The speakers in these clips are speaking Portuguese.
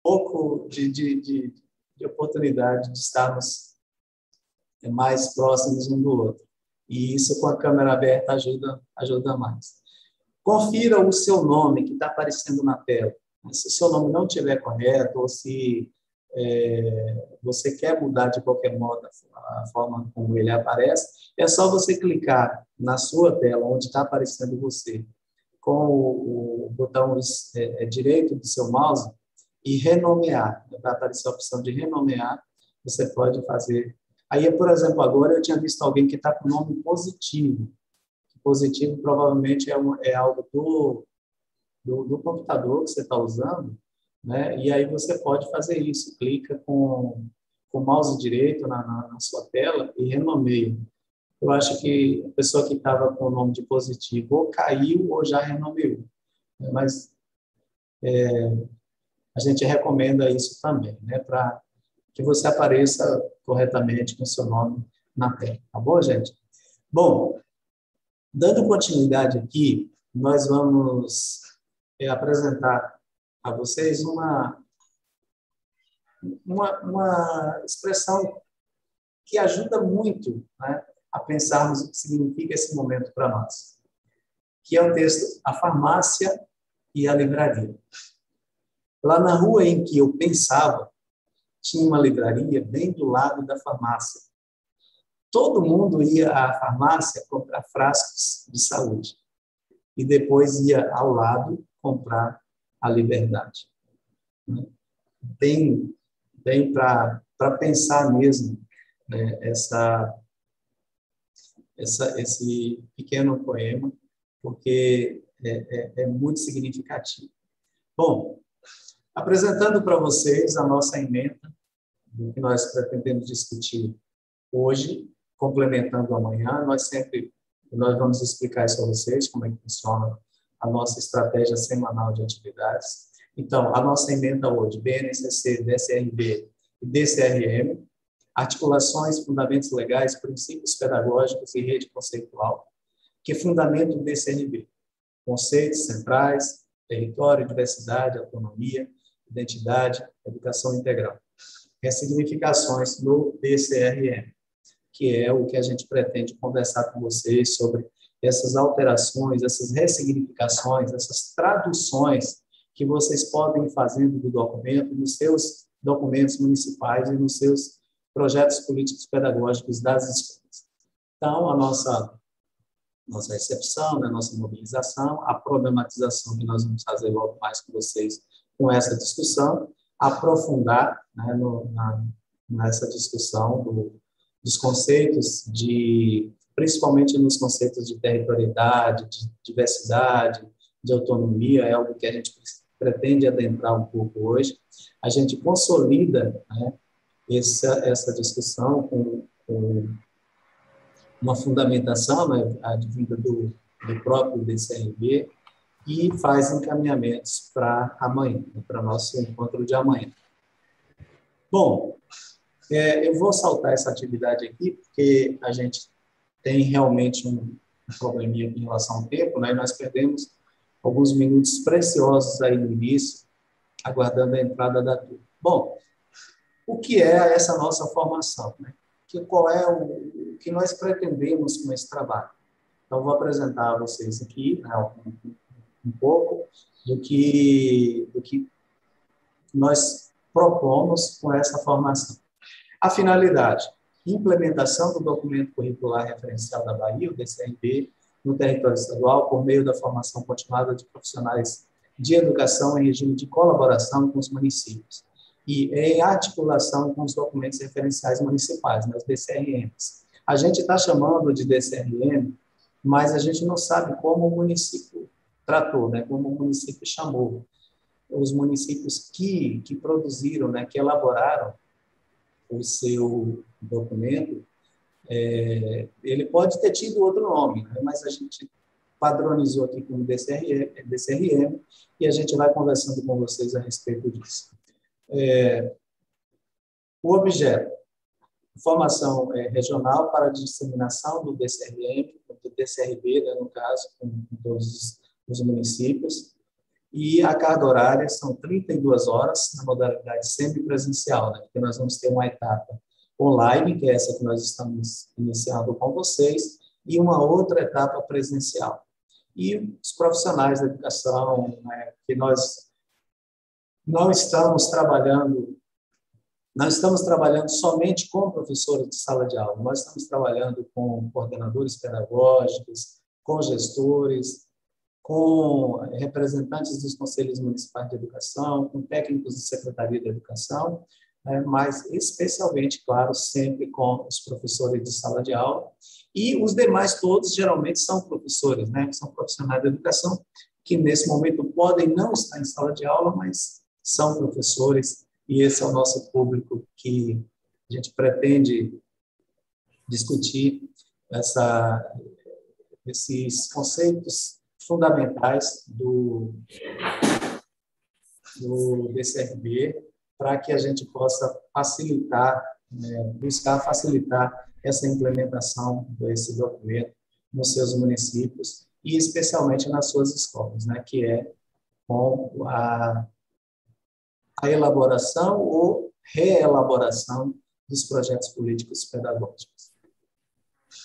pouco de oportunidade de estarmos mais próximos um do outro. E isso, com a câmera aberta, ajuda mais. Confira o seu nome que está aparecendo na tela. Se o seu nome não estiver correto, ou se você quer mudar de qualquer modo a forma como ele aparece, é só você clicar na sua tela, onde está aparecendo você, com o botão direito do seu mouse e renomear. Vai aparecer a opção de renomear, você pode fazer. Aí, por exemplo, agora eu tinha visto alguém que está com nome positivo. Positivo provavelmente é algo do computador que você está usando, né? E aí você pode fazer isso, clica com o mouse direito na sua tela e renomeia. Eu acho que a pessoa que estava com o nome de positivo ou caiu ou já renomeou, né? Mas a gente recomenda isso também, né? Para que você apareça corretamente com o seu nome na tela, tá bom, gente? Bom, dando continuidade aqui, nós vamos apresentar a vocês uma expressão que ajuda muito, né, a pensarmos o que significa esse momento para nós, que é o texto A Farmácia e a Livraria. Lá na rua em que eu pensava, tinha uma livraria bem do lado da farmácia. Todo mundo ia à farmácia comprar frascos de saúde e depois ia ao lado comprar a liberdade. Bem para pensar mesmo, né, esse pequeno poema, porque é muito significativo. Bom, apresentando para vocês a nossa ementa, do que nós pretendemos discutir hoje, complementando amanhã, nós vamos explicar isso a vocês, como é que funciona a nossa estratégia semanal de atividades. Então, a nossa ementa hoje, BNCC, DSRB e DCRM, articulações, fundamentos legais, princípios pedagógicos e rede conceitual, que fundamenta o DCRB, conceitos centrais, território, diversidade, autonomia, identidade, educação integral. Ressignificações no DCRM, que é o que a gente pretende conversar com vocês sobre essas alterações, essas ressignificações, essas traduções que vocês podem ir fazendo do documento, nos seus documentos municipais e nos seus projetos políticos pedagógicos das escolas. Então, a nossa recepção, a nossa mobilização, a problematização que nós vamos fazer logo mais com vocês com essa discussão, aprofundar, né, nessa discussão dos conceitos principalmente nos conceitos de territorialidade, de diversidade, de autonomia, é algo que a gente pretende adentrar um pouco hoje. A gente consolida, né, essa discussão com uma fundamentação, né, advinda do próprio DCRB, e faz encaminhamentos para amanhã, para o nosso encontro de amanhã. Bom, eu vou saltar essa atividade aqui, porque a gente tem realmente um probleminha em relação ao tempo, né? Nós perdemos alguns minutos preciosos aí no início, aguardando a entrada da turma. Bom, o que é essa nossa formação, né? Qual é o que nós pretendemos com esse trabalho? Então, vou apresentar a vocês aqui, né, um pouco do que nós propomos com essa formação. A finalidade: implementação do documento curricular referencial da Bahia, o DCRB, no território estadual, por meio da formação continuada de profissionais de educação em regime de colaboração com os municípios e em articulação com os documentos referenciais municipais, né, os DCRMs. A gente está chamando de DCRM, mas a gente não sabe como o município tratou, né, como o município chamou. Os municípios que produziram, né, que elaboraram o seu documento, ele pode ter tido outro nome, né, mas a gente padronizou aqui como DCRM, e a gente vai conversando com vocês a respeito disso. O objeto: formação regional para a disseminação do DCRM, do DCRB, né, no caso, com todos os municípios, e a carga horária são 32 horas na modalidade semipresencial, né? Porque nós vamos ter uma etapa online, que é essa que nós estamos iniciando com vocês, e uma outra etapa presencial. E os profissionais da educação, né, que nós não estamos trabalhando somente com professores de sala de aula, nós estamos trabalhando com coordenadores pedagógicos, com gestores, com representantes dos conselhos municipais de educação, com técnicos de secretaria de educação, né, mas especialmente, claro, sempre com os professores de sala de aula, e os demais todos geralmente são professores, né, que são profissionais de educação, que nesse momento podem não estar em sala de aula, mas são professores, e esse é o nosso público que a gente pretende discutir esses conceitos fundamentais do DCRB, para que a gente possa facilitar, buscar facilitar essa implementação desse documento nos seus municípios e especialmente nas suas escolas, né, que é com a elaboração ou reelaboração dos projetos políticos pedagógicos.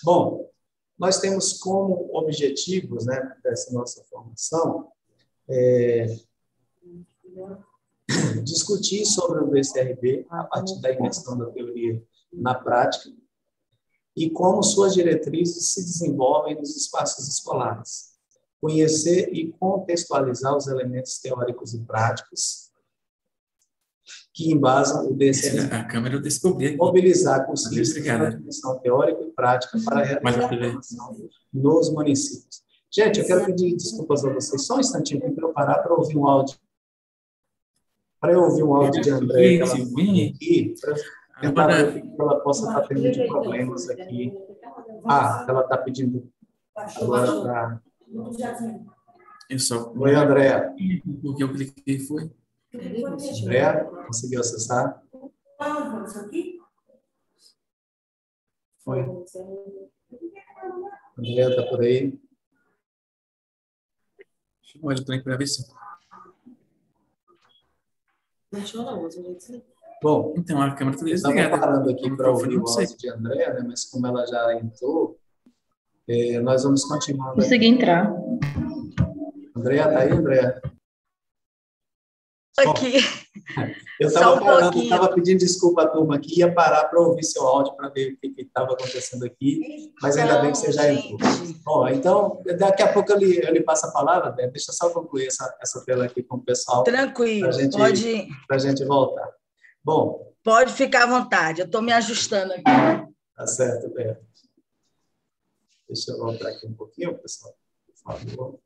Bom, nós temos como objetivos, né, dessa nossa formação discutir sobre o DCRB a partir da imersão da teoria na prática e como suas diretrizes se desenvolvem nos espaços escolares. Conhecer e contextualizar os elementos teóricos e práticos que embasam o DCRB. A câmera eu descobri. Mobilizar conceitos de definição teórica e prática para a realização nos municípios. Gente, eu quero pedir desculpas a vocês, só um instantinho para eu parar para ouvir um áudio. Para eu ouvir um áudio de André, que ela aqui, para tentar ver que ela possa estar tendo de problemas aqui. Ela está pedindo agora para... Oi, André. Porque eu cliquei foi. André, conseguiu acessar? Foi. André, está por aí? Olha, eu estou indo para ver se... Bom, então a câmera está desligada. Estava parando aqui para ouvir o áudio de André, né, mas como ela já entrou, nós vamos continuar. Consegui entrar. André, está aí, André? Aqui. Eu estava pedindo desculpa à turma aqui, ia parar para ouvir seu áudio para ver o que estava acontecendo aqui, mas ainda bem que você já entrou. Bom, então, daqui a pouco eu lhe passo a palavra, né? Deixa eu só concluir essa tela aqui com o pessoal. Tranquilo, para a gente voltar. Bom. Pode ficar à vontade, eu estou me ajustando aqui. Tá certo, Beto. Deixa eu voltar aqui um pouquinho, pessoal, por favor.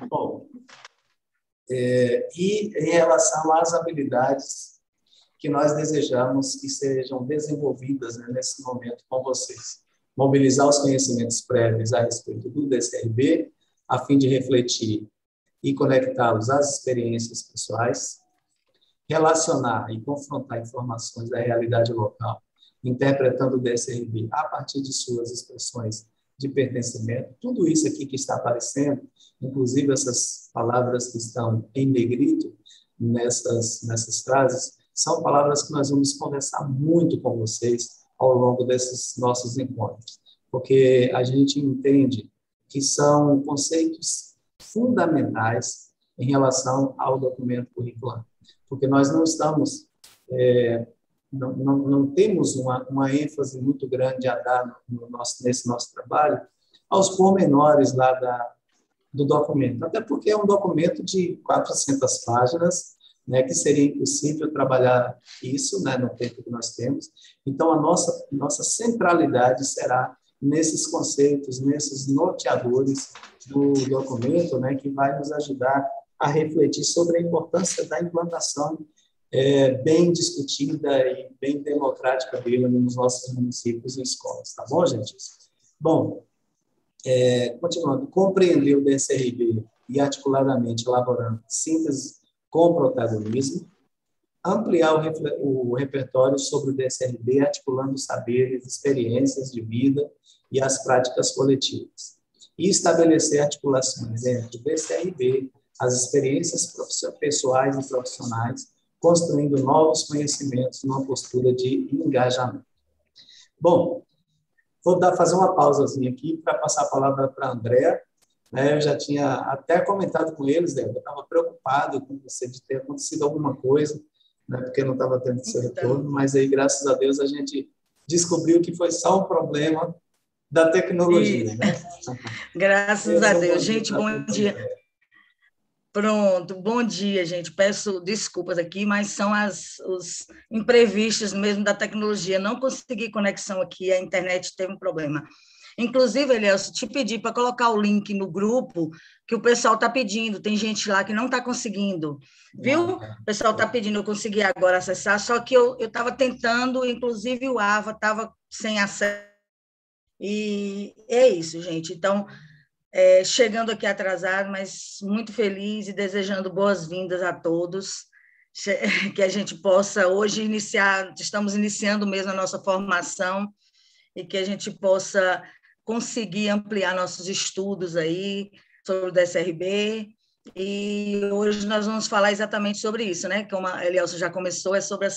Bom, e em relação às habilidades que nós desejamos que sejam desenvolvidas, né, nesse momento com vocês. Mobilizar os conhecimentos prévios a respeito do DCRB, a fim de refletir e conectá-los às experiências pessoais, relacionar e confrontar informações da realidade local, interpretando o DCRB a partir de suas expressões de pertencimento. Tudo isso aqui que está aparecendo, inclusive essas palavras que estão em negrito nessas frases, são palavras que nós vamos conversar muito com vocês ao longo desses nossos encontros, porque a gente entende que são conceitos fundamentais em relação ao documento curricular, porque nós não estamos, não temos uma ênfase muito grande a dar nesse nosso trabalho aos pormenores lá do documento, até porque é um documento de 400 páginas, né, que seria impossível trabalhar isso, né, no tempo que nós temos. Então, a nossa centralidade será nesses conceitos, nesses norteadores do documento, né, que vai nos ajudar a refletir sobre a importância da implantação bem discutida e bem democrática dele nos nossos municípios e escolas. Tá bom, gente? Bom, continuando, compreender o DCRB e articuladamente elaborando síntese com protagonismo, ampliar o repertório sobre o DCRB, articulando saberes, experiências de vida e as práticas coletivas. e estabelecer articulações entre o DCRB, as experiências pessoais e profissionais, construindo novos conhecimentos numa postura de engajamento. Bom, vou fazer uma pausazinha aqui para passar a palavra para a Andréa. Eu já tinha até comentado com eles, Débora, eu estava preocupado com você de ter acontecido alguma coisa, né, porque não estava tendo seu retorno, mas aí, graças a Deus, a gente descobriu que foi só um problema da tecnologia. Né? Graças a Deus. Gente, bom dia. Pronto, bom dia, gente. Peço desculpas aqui, mas são os imprevistos mesmo da tecnologia. Não consegui conexão aqui, a internet teve um problema. Inclusive, Elielson, te pedi para colocar o link no grupo que o pessoal está pedindo. Tem gente lá que não está conseguindo, viu? O pessoal está pedindo, eu consegui agora acessar, só que eu estava tentando, inclusive o Ava estava sem acesso. E é isso, gente. Então, chegando aqui atrasado, mas muito feliz e desejando boas-vindas a todos, que a gente possa hoje estamos iniciando mesmo a nossa formação e que a gente possa conseguir ampliar nossos estudos aí sobre o DSRB, e hoje nós vamos falar exatamente sobre isso, né? Como a Elielson já começou, é sobre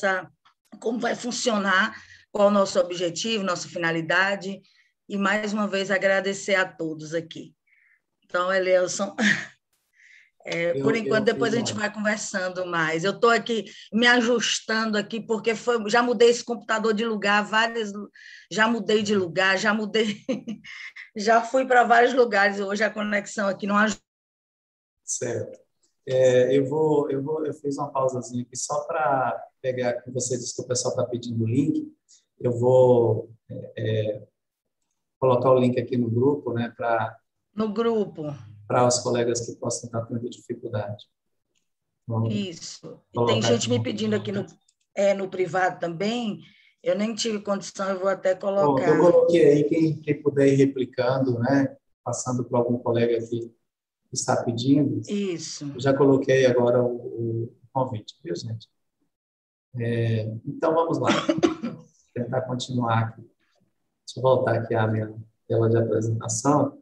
como vai funcionar, qual é o nosso objetivo, nossa finalidade, e mais uma vez agradecer a todos aqui. Então, Elielson, por enquanto, depois a gente vai conversando mais. Eu estou aqui me ajustando aqui, porque já mudei esse computador de lugar, já mudei de lugar, já fui para vários lugares, hoje a conexão aqui não ajuda. Certo. Eu fiz uma pausazinha aqui só para pegar com você, disse que o pessoal está pedindo o link, eu vou colocar o link aqui no grupo, né, no grupo. Para os colegas que possam estar tendo dificuldade. Vamos isso. E tem gente me pedindo aqui no privado também, eu nem tive condição, eu vou até colocar. Bom, eu coloquei aí, quem puder ir replicando, né, passando para algum colega que está pedindo. Isso. Eu já coloquei agora o convite, viu, gente? Então, vamos lá. Vou tentar continuar aqui. Deixa eu voltar aqui à minha tela de apresentação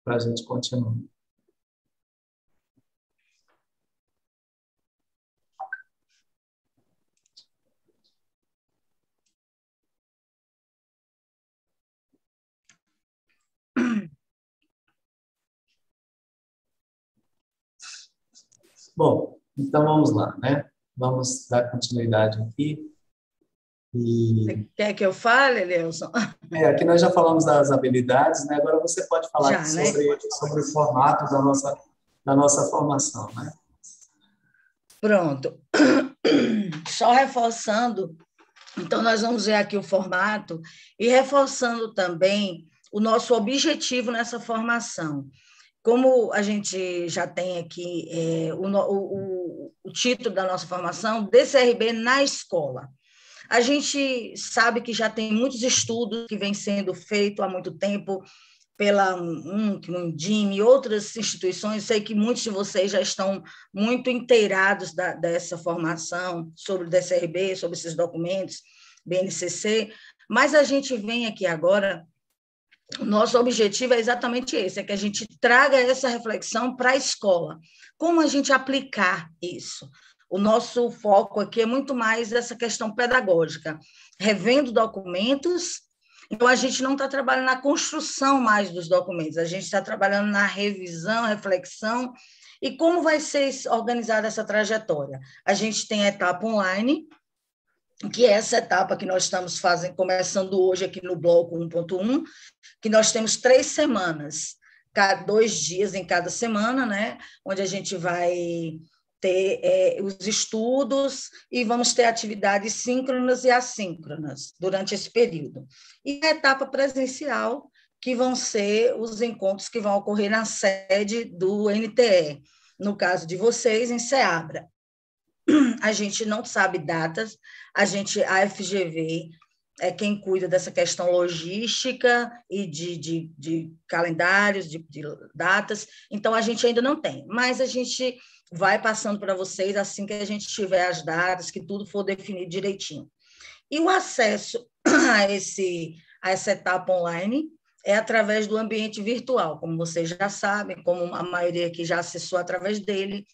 para a gente continuar. Bom, então vamos lá, né? Vamos dar continuidade aqui. Você quer que eu fale, Elielson? Aqui nós já falamos das habilidades, né? Agora você pode falar sobre o formato da nossa formação, né? Pronto. Só reforçando, então nós vamos ver aqui o formato e reforçando também o nosso objetivo nessa formação. Como a gente já tem aqui o título da nossa formação, DCRB na escola. A gente sabe que já tem muitos estudos que vêm sendo feitos há muito tempo pela Undime e outras instituições. Sei que muitos de vocês já estão muito inteirados dessa formação sobre o DCRB, sobre esses documentos, BNCC, mas a gente vem aqui agora, o nosso objetivo é exatamente esse, é que a gente traga essa reflexão para a escola. Como a gente aplicar isso? O nosso foco aqui é muito mais essa questão pedagógica, revendo documentos. Então, a gente não está trabalhando na construção mais dos documentos, a gente está trabalhando na revisão, reflexão, e como vai ser organizada essa trajetória. A gente tem a etapa online, que é essa etapa que nós estamos começando hoje aqui no bloco 1.1, que nós temos 3 semanas, 2 dias em cada semana, né, onde a gente vai ter os estudos e vamos ter atividades síncronas e assíncronas durante esse período. E a etapa presencial, que vão ser os encontros que vão ocorrer na sede do NTE, no caso de vocês, em Ceabra. A gente não sabe datas, a FGV é quem cuida dessa questão logística e de calendários, de datas, então a gente ainda não tem, mas a gente vai passando para vocês assim que a gente tiver as datas, que tudo for definido direitinho. E o acesso a essa etapa online, é através do ambiente virtual, como vocês já sabem, como a maioria aqui já acessou através dele,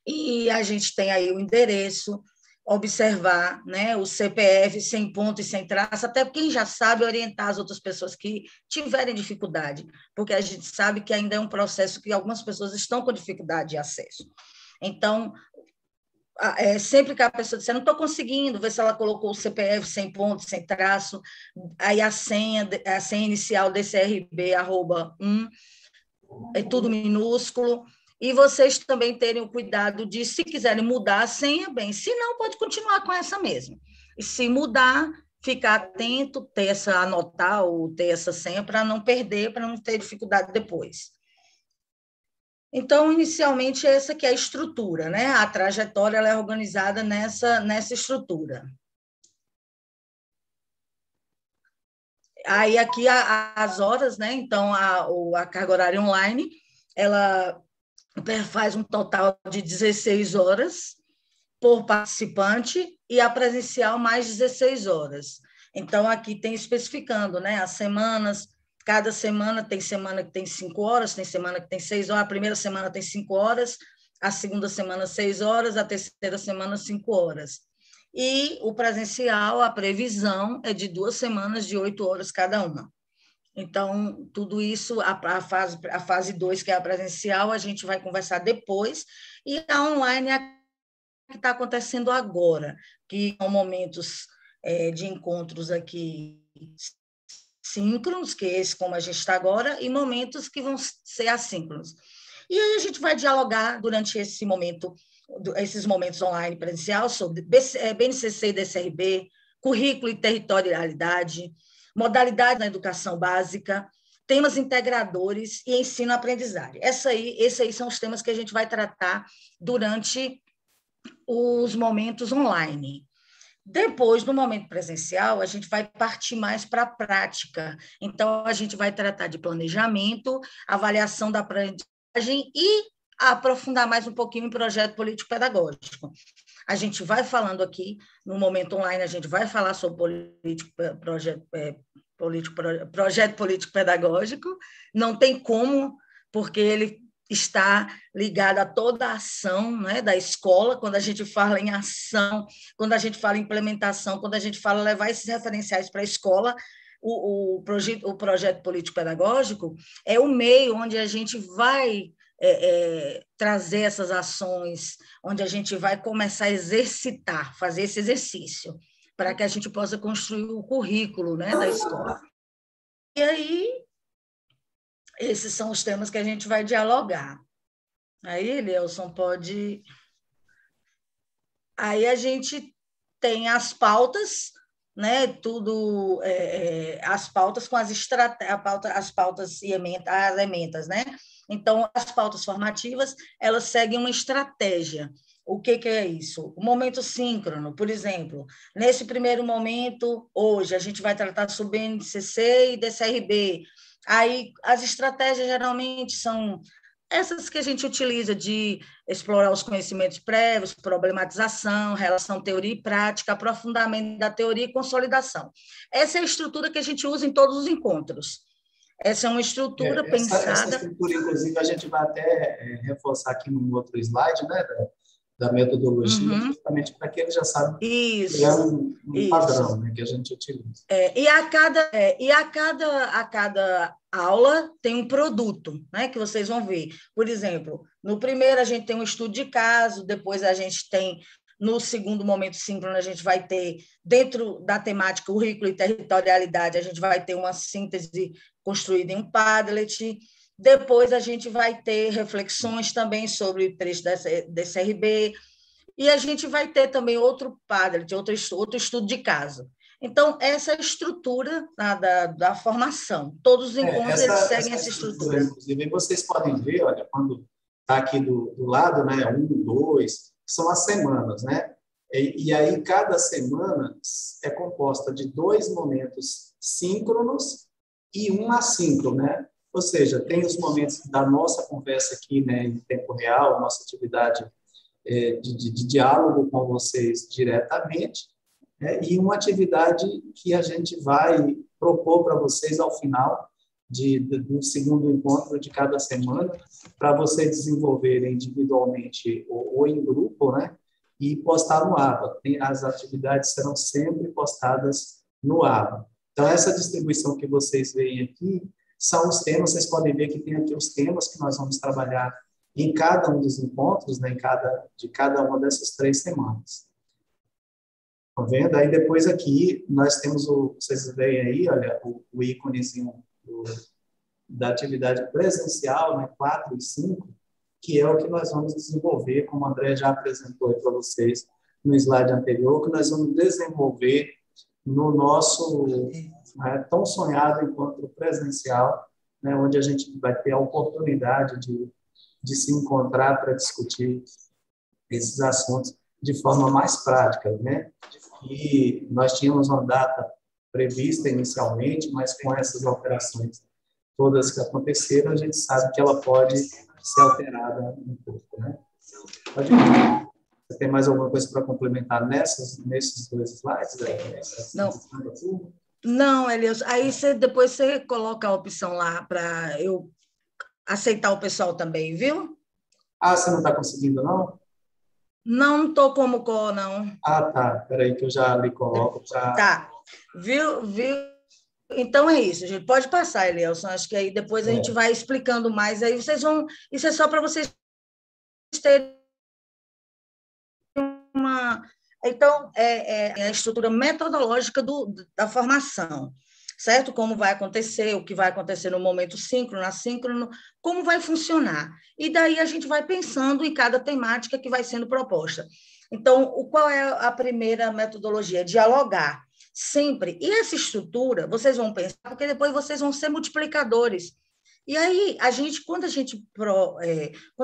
e a gente tem aí o endereço, observar, né, o CPF sem ponto e sem traço, até quem já sabe orientar as outras pessoas que tiverem dificuldade, porque a gente sabe que ainda é um processo que algumas pessoas estão com dificuldade de acesso. Então, sempre que a pessoa disser, não estou conseguindo, ver se ela colocou o CPF sem ponto, sem traço, aí a senha inicial DCRB, @1, é tudo minúsculo, e vocês também terem o cuidado de, se quiserem mudar a senha, bem, se não, pode continuar com essa mesma. E se mudar, ficar atento, anotar ou ter essa senha para não perder, para não ter dificuldade depois. Então, inicialmente, essa que é a estrutura, né? A trajetória ela é organizada nessa estrutura. Aí, aqui, as horas, né? Então, a carga horária online, ela faz um total de 16 horas por participante e a presencial mais 16 horas. Então, aqui tem especificando, né? As semanas, cada semana tem semana que tem 5 horas, tem semana que tem 6 horas, a primeira semana tem 5 horas, a segunda semana 6 horas, a terceira semana 5 horas. E o presencial, a previsão é de 2 semanas de 8 horas cada uma. Então, tudo isso, a fase 2, que é a presencial, a gente vai conversar depois, e a online é a que está acontecendo agora, que são momentos de encontros aqui síncronos, que é esse como a gente está agora, e momentos que vão ser assíncronos. E aí a gente vai dialogar durante esses momentos online presencial sobre BNCC e DCRB, currículo e territorialidade, modalidade na educação básica, temas integradores e ensino-aprendizagem. Esses aí são os temas que a gente vai tratar durante os momentos online. Depois, no momento presencial, a gente vai partir mais para a prática. Então, a gente vai tratar de planejamento, avaliação da aprendizagem e aprofundar mais um pouquinho em projeto político-pedagógico. A gente vai falando aqui, no momento online, a gente vai falar sobre projeto político-pedagógico, não tem como, porque ele está ligado a toda a ação, né, da escola. Quando a gente fala em ação, quando a gente fala em implementação, quando a gente fala levar esses referenciais para a escola, o projeto político-pedagógico é o meio onde a gente vai trazer essas ações, onde a gente vai começar a exercitar, fazer esse exercício, para que a gente possa construir o currículo, né, da escola. E aí, esses são os temas que a gente vai dialogar. Aí, Leilson, pode... Aí a gente tem as pautas, né? Tudo, as pautas com as pautas e ementas, né? Então, as pautas formativas, elas seguem uma estratégia. O que é isso? O momento síncrono, por exemplo, nesse primeiro momento, hoje, a gente vai tratar sobre BNCC e DCRB. Aí, as estratégias geralmente são essas que a gente utiliza de explorar os conhecimentos prévios, problematização, relação teoria e prática, aprofundamento da teoria e consolidação. Essa é a estrutura que a gente usa em todos os encontros. Essa é uma estrutura pensada... Essa estrutura, inclusive, a gente vai até reforçar aqui num outro slide, né, da metodologia, justamente para que ele já saiba que é um padrão, né, que a gente utiliza. E a cada aula tem um produto, né, que vocês vão ver. Por exemplo, no primeiro a gente tem um estudo de caso, depois a gente tem, no segundo momento síncrono, a gente vai ter, dentro da temática currículo e territorialidade, a gente vai ter uma síntese construída em um Padlet. Depois a gente vai ter reflexões também sobre o trecho desse RB, e a gente vai ter também outro Padlet, outro estudo de caso. Então, essa é a estrutura da formação. Todos os encontros eles seguem essa estrutura. Inclusive, vocês podem ver, olha, quando está aqui do lado, né, 1, 2, são as semanas, né? E aí, cada semana é composta de 2 momentos síncronos e um assíncrono, né? Ou seja, tem os momentos da nossa conversa aqui, né, em tempo real, nossa atividade de diálogo com vocês diretamente, né, e uma atividade que a gente vai propor para vocês ao final do segundo encontro de cada semana, para vocês desenvolverem individualmente ou em grupo, né? E postar no ABA. As atividades serão sempre postadas no ABA. Então, essa distribuição que vocês veem aqui são os temas, vocês podem ver que tem aqui os temas que nós vamos trabalhar em cada um dos encontros, né, de cada uma dessas 3 semanas. Estão vendo? Aí depois aqui nós temos, vocês veem aí, olha, o íconezinho da atividade presencial, né, 4 e 5, que é o que nós vamos desenvolver, como o André já apresentou para vocês no slide anterior, que nós vamos desenvolver no nosso tão sonhado encontro presencial, né, onde a gente vai ter a oportunidade de se encontrar para discutir esses assuntos de forma mais prática, né? E nós tínhamos uma data prevista inicialmente, mas com essas alterações todas que aconteceram, a gente sabe que ela pode ser alterada um pouco, né? Pode ir. Você tem mais alguma coisa para complementar nesses 2 slides? Não, Elias. Aí depois você coloca a opção lá para eu aceitar o pessoal também, viu? Você não está conseguindo, não? Não estou como cor, não. Tá. Espera aí que eu já lhe coloco para... Tá. Viu? Então é isso, a gente pode passar, Elielson. Acho que aí depois a gente vai explicando mais. Aí vocês vão... Isso é só para vocês terem uma... Então, é a estrutura metodológica da formação, certo? Como vai acontecer, o que vai acontecer no momento síncrono, assíncrono, como vai funcionar. E daí a gente vai pensando em cada temática que vai sendo proposta. Então, qual é a primeira metodologia? Dialogar, sempre. E essa estrutura, vocês vão pensar, porque depois vocês vão ser multiplicadores. E aí, quando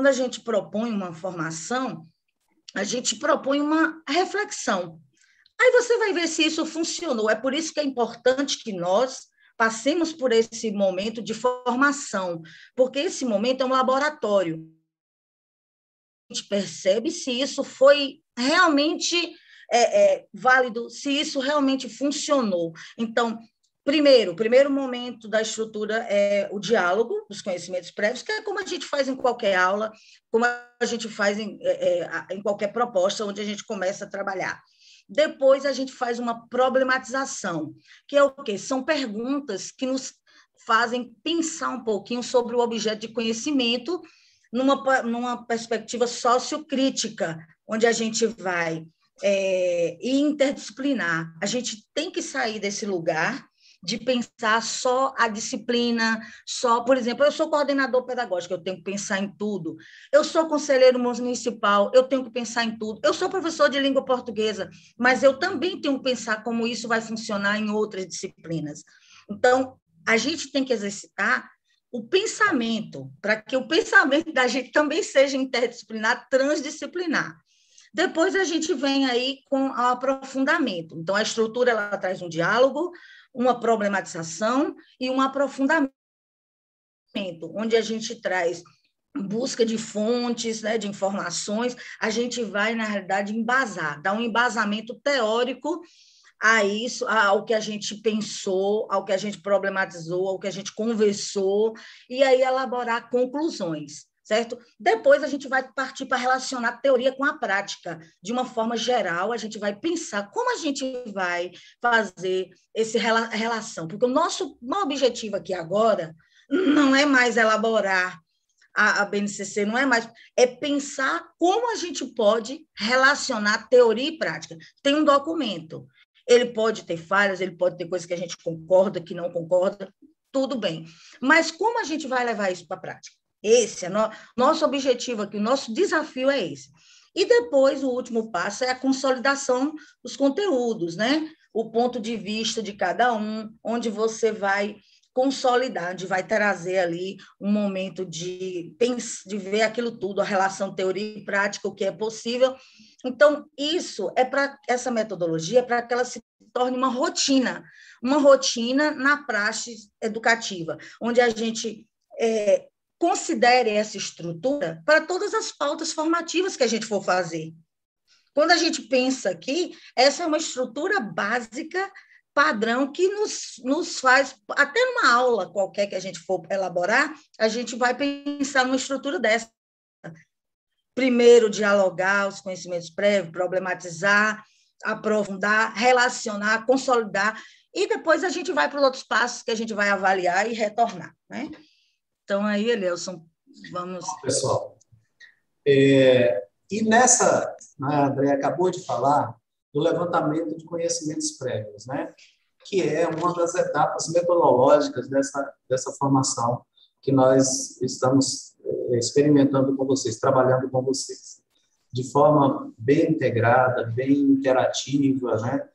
a gente propõe uma formação, a gente propõe uma reflexão. Aí você vai ver se isso funcionou. É por isso que é importante que nós passemos por esse momento de formação, porque esse momento é um laboratório. A gente percebe se isso foi realmente válido, se isso realmente funcionou. Então, primeiro momento da estrutura é o diálogo, os conhecimentos prévios, que é como a gente faz em qualquer aula, como a gente faz em qualquer proposta onde a gente começa a trabalhar. Depois, a gente faz uma problematização, que é o quê? São perguntas que nos fazem pensar um pouquinho sobre o objeto de conhecimento numa perspectiva sociocrítica, onde a gente vai interdisciplinar. A gente tem que sair desse lugar de pensar só a disciplina, por exemplo, eu sou coordenador pedagógico, eu tenho que pensar em tudo. Eu sou conselheiro municipal, eu tenho que pensar em tudo. Eu sou professor de língua portuguesa, mas eu também tenho que pensar como isso vai funcionar em outras disciplinas. Então, a gente tem que exercitar o pensamento, para que o pensamento da gente também seja interdisciplinar, transdisciplinar. Depois a gente vem aí com o aprofundamento. Então, a estrutura ela traz um diálogo, uma problematização e um aprofundamento, onde a gente traz busca de fontes, né, de informações, a gente vai, na realidade, embasar, dar um embasamento teórico a isso, ao que a gente pensou, ao que a gente problematizou, ao que a gente conversou, e aí elaborar conclusões, certo? Depois a gente vai partir para relacionar a teoria com a prática. De uma forma geral, a gente vai pensar como a gente vai fazer essa relação, porque o nosso objetivo aqui agora não é mais elaborar a BNCC, não é mais, é pensar como a gente pode relacionar teoria e prática. Tem um documento, ele pode ter falhas, ele pode ter coisas que a gente concorda, que não concorda, tudo bem. Mas como a gente vai levar isso para a prática? Esse é nosso objetivo aqui, o nosso desafio é esse. E depois, o último passo é a consolidação dos conteúdos, né? O ponto de vista de cada um, onde você vai consolidar, onde vai trazer ali um momento de ver aquilo tudo, a relação teoria e prática, o que é possível. Então, essa metodologia é para que ela se torne uma rotina na praxe educativa, onde a gente considere essa estrutura para todas as pautas formativas que a gente for fazer. Quando a gente pensa aqui, essa é uma estrutura básica padrão que nos faz, até numa aula qualquer que a gente for elaborar, a gente vai pensar numa estrutura dessa. Primeiro, dialogar os conhecimentos prévios, problematizar, aprofundar, relacionar, consolidar, e depois a gente vai para os outros passos que a gente vai avaliar e retornar, né? Então, aí, Elielson, vamos... Pessoal, e nessa, a André acabou de falar do levantamento de conhecimentos prévios, né? Que é uma das etapas metodológicas dessa formação que nós estamos experimentando com vocês, trabalhando com vocês, de forma bem integrada, bem interativa, né?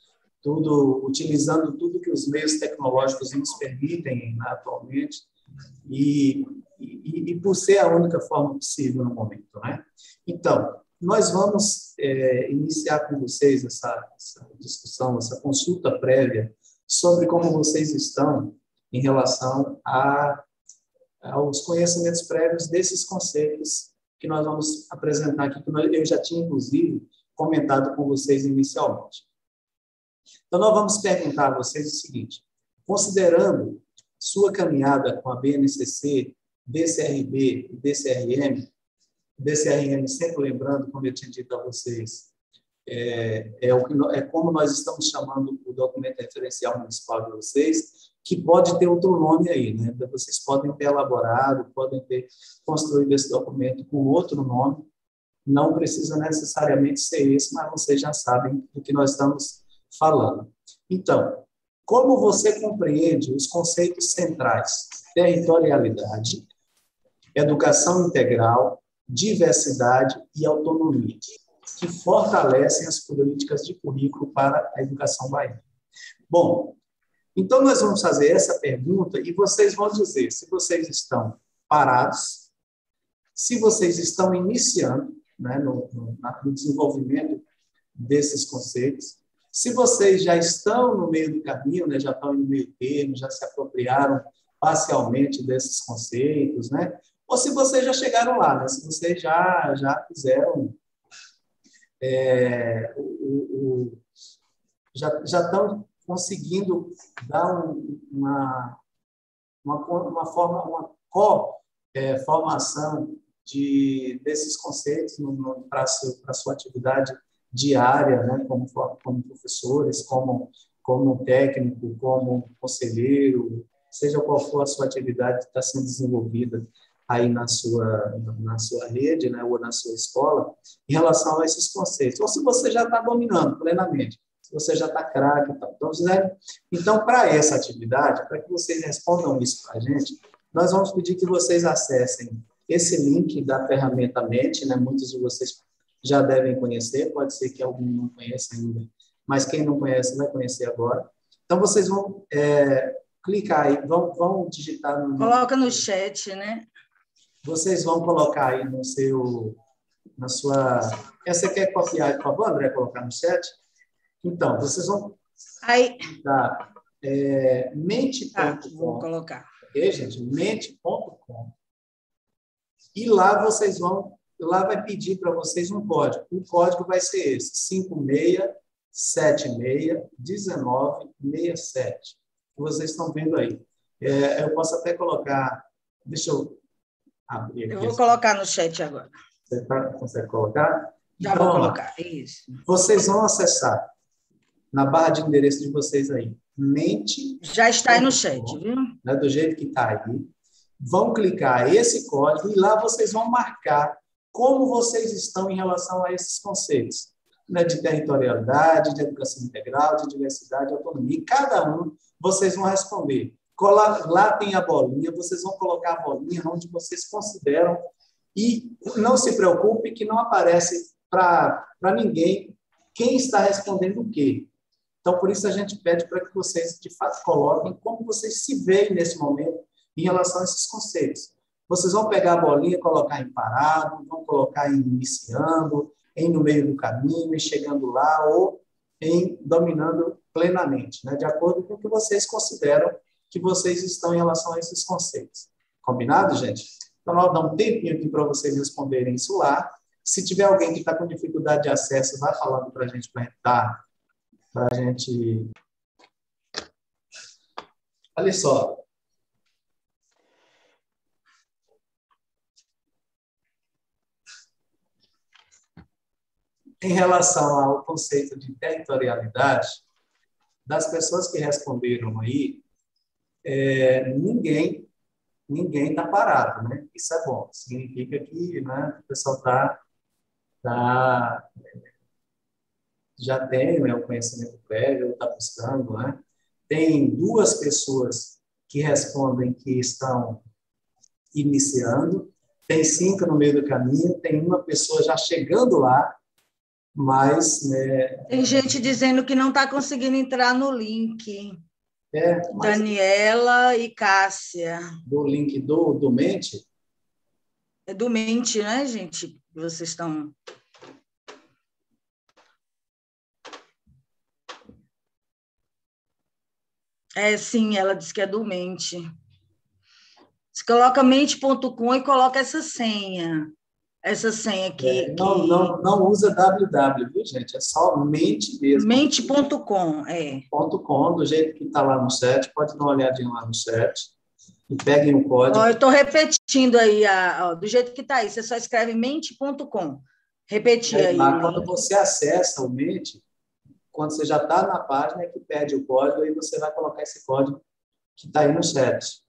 Utilizando tudo que os meios tecnológicos nos permitem, né, atualmente, e por ser a única forma possível no momento, né? Então, nós vamos iniciar com vocês essa discussão, essa consulta prévia sobre como vocês estão em relação aos conhecimentos prévios desses conceitos que nós vamos apresentar aqui, que eu já tinha, inclusive, comentado com vocês inicialmente. Então, nós vamos perguntar a vocês o seguinte: considerando sua caminhada com a BNCC, DCRB e DCRM, sempre lembrando, como eu tinha dito a vocês, é como nós estamos chamando o documento referencial municipal de vocês, que pode ter outro nome aí, né? Vocês podem ter elaborado, podem ter construído esse documento com outro nome, não precisa necessariamente ser esse, mas vocês já sabem do que nós estamos falando. Então, como você compreende os conceitos centrais: territorialidade, educação integral, diversidade e autonomia, que fortalecem as políticas de currículo para a educação baiana? Bom, então nós vamos fazer essa pergunta e vocês vão dizer se vocês estão parados, se vocês estão iniciando, né, no desenvolvimento desses conceitos, se vocês já estão no meio do caminho, né, já estão no meio termo, já se apropriaram parcialmente desses conceitos, né, ou se vocês já chegaram lá, né, se vocês já fizeram, já estão conseguindo dar uma co-formação desses conceitos para a sua atividade diária, né, como professores, como técnico, como conselheiro, seja qual for a sua atividade que está sendo desenvolvida aí na sua rede, né, ou na sua escola, em relação a esses conceitos. Ou se você já está dominando plenamente, se você já está craque. Então, para essa atividade, para que vocês respondam isso para a gente, nós vamos pedir que vocês acessem esse link da ferramenta Mente, né? Muitos de vocês já devem conhecer, pode ser que algum não conheça ainda, mas quem não conhece vai conhecer agora. Então, vocês vão clicar aí, vão digitar no... Coloca no chat, né? Vocês vão colocar aí na sua... Você quer copiar, por favor, André, colocar no chat? Então, vocês vão dar mente.com. Vou colocar. Ok, gente? Mente.com. E lá vocês vão... Lá vai pedir para vocês um código. O código vai ser esse: 56761967. Que vocês estão vendo aí. Eu posso até colocar... Deixa eu abrir aqui. Eu vou colocar no chat agora. Você consegue colocar? Já vou colocar. Isso. Vocês vão acessar na barra de endereço de vocês aí. Mente. Já está aí no chat, viu? Né, do jeito que está aí. Vão clicar esse código e lá vocês vão marcar como vocês estão em relação a esses conceitos, né, de territorialidade, de educação integral, de diversidade e autonomia. E cada um, vocês vão responder. Lá tem a bolinha, vocês vão colocar a bolinha onde vocês consideram, e não se preocupe que não aparece para ninguém quem está respondendo o quê. Então, por isso a gente pede para que vocês, de fato, coloquem como vocês se veem nesse momento em relação a esses conceitos. Vocês vão pegar a bolinha, colocar em parado, vão colocar em iniciando, em no meio do caminho, em chegando lá, ou em dominando plenamente, né? De acordo com o que vocês consideram que vocês estão em relação a esses conceitos. Combinado, gente? Então, nós damos um tempinho aqui para vocês responderem isso lá. Se tiver alguém que está com dificuldade de acesso, vai falando para a gente, para a gente Olha só. Em relação ao conceito de territorialidade, das pessoas que responderam aí, ninguém está parado, né? Isso é bom. Significa que, né, o pessoal já tem, né, o conhecimento prévio, está buscando, né? Tem 2 pessoas que respondem que estão iniciando, tem 5 no meio do caminho, tem uma pessoa já chegando lá, mas... Né, tem gente dizendo que não está conseguindo entrar no link. Mas Daniela e Cássia. do link do Mente? É do Mente, né, gente? Vocês estão... Sim, ela disse que é do Mente. Você coloca mente.com e coloca essa senha. Essa senha aqui. Não usa www, viu, gente? É só mente mesmo. Mente.com, .com, do jeito que está lá no chat. Pode dar uma olhadinha lá no chat. E peguem o código. Eu estou repetindo aí, do jeito que está aí. Você só escreve mente.com. Repetir aí. Quando você acessa o Mente, quando você já está na página, é que pede o código, aí você vai colocar esse código que está aí no chat.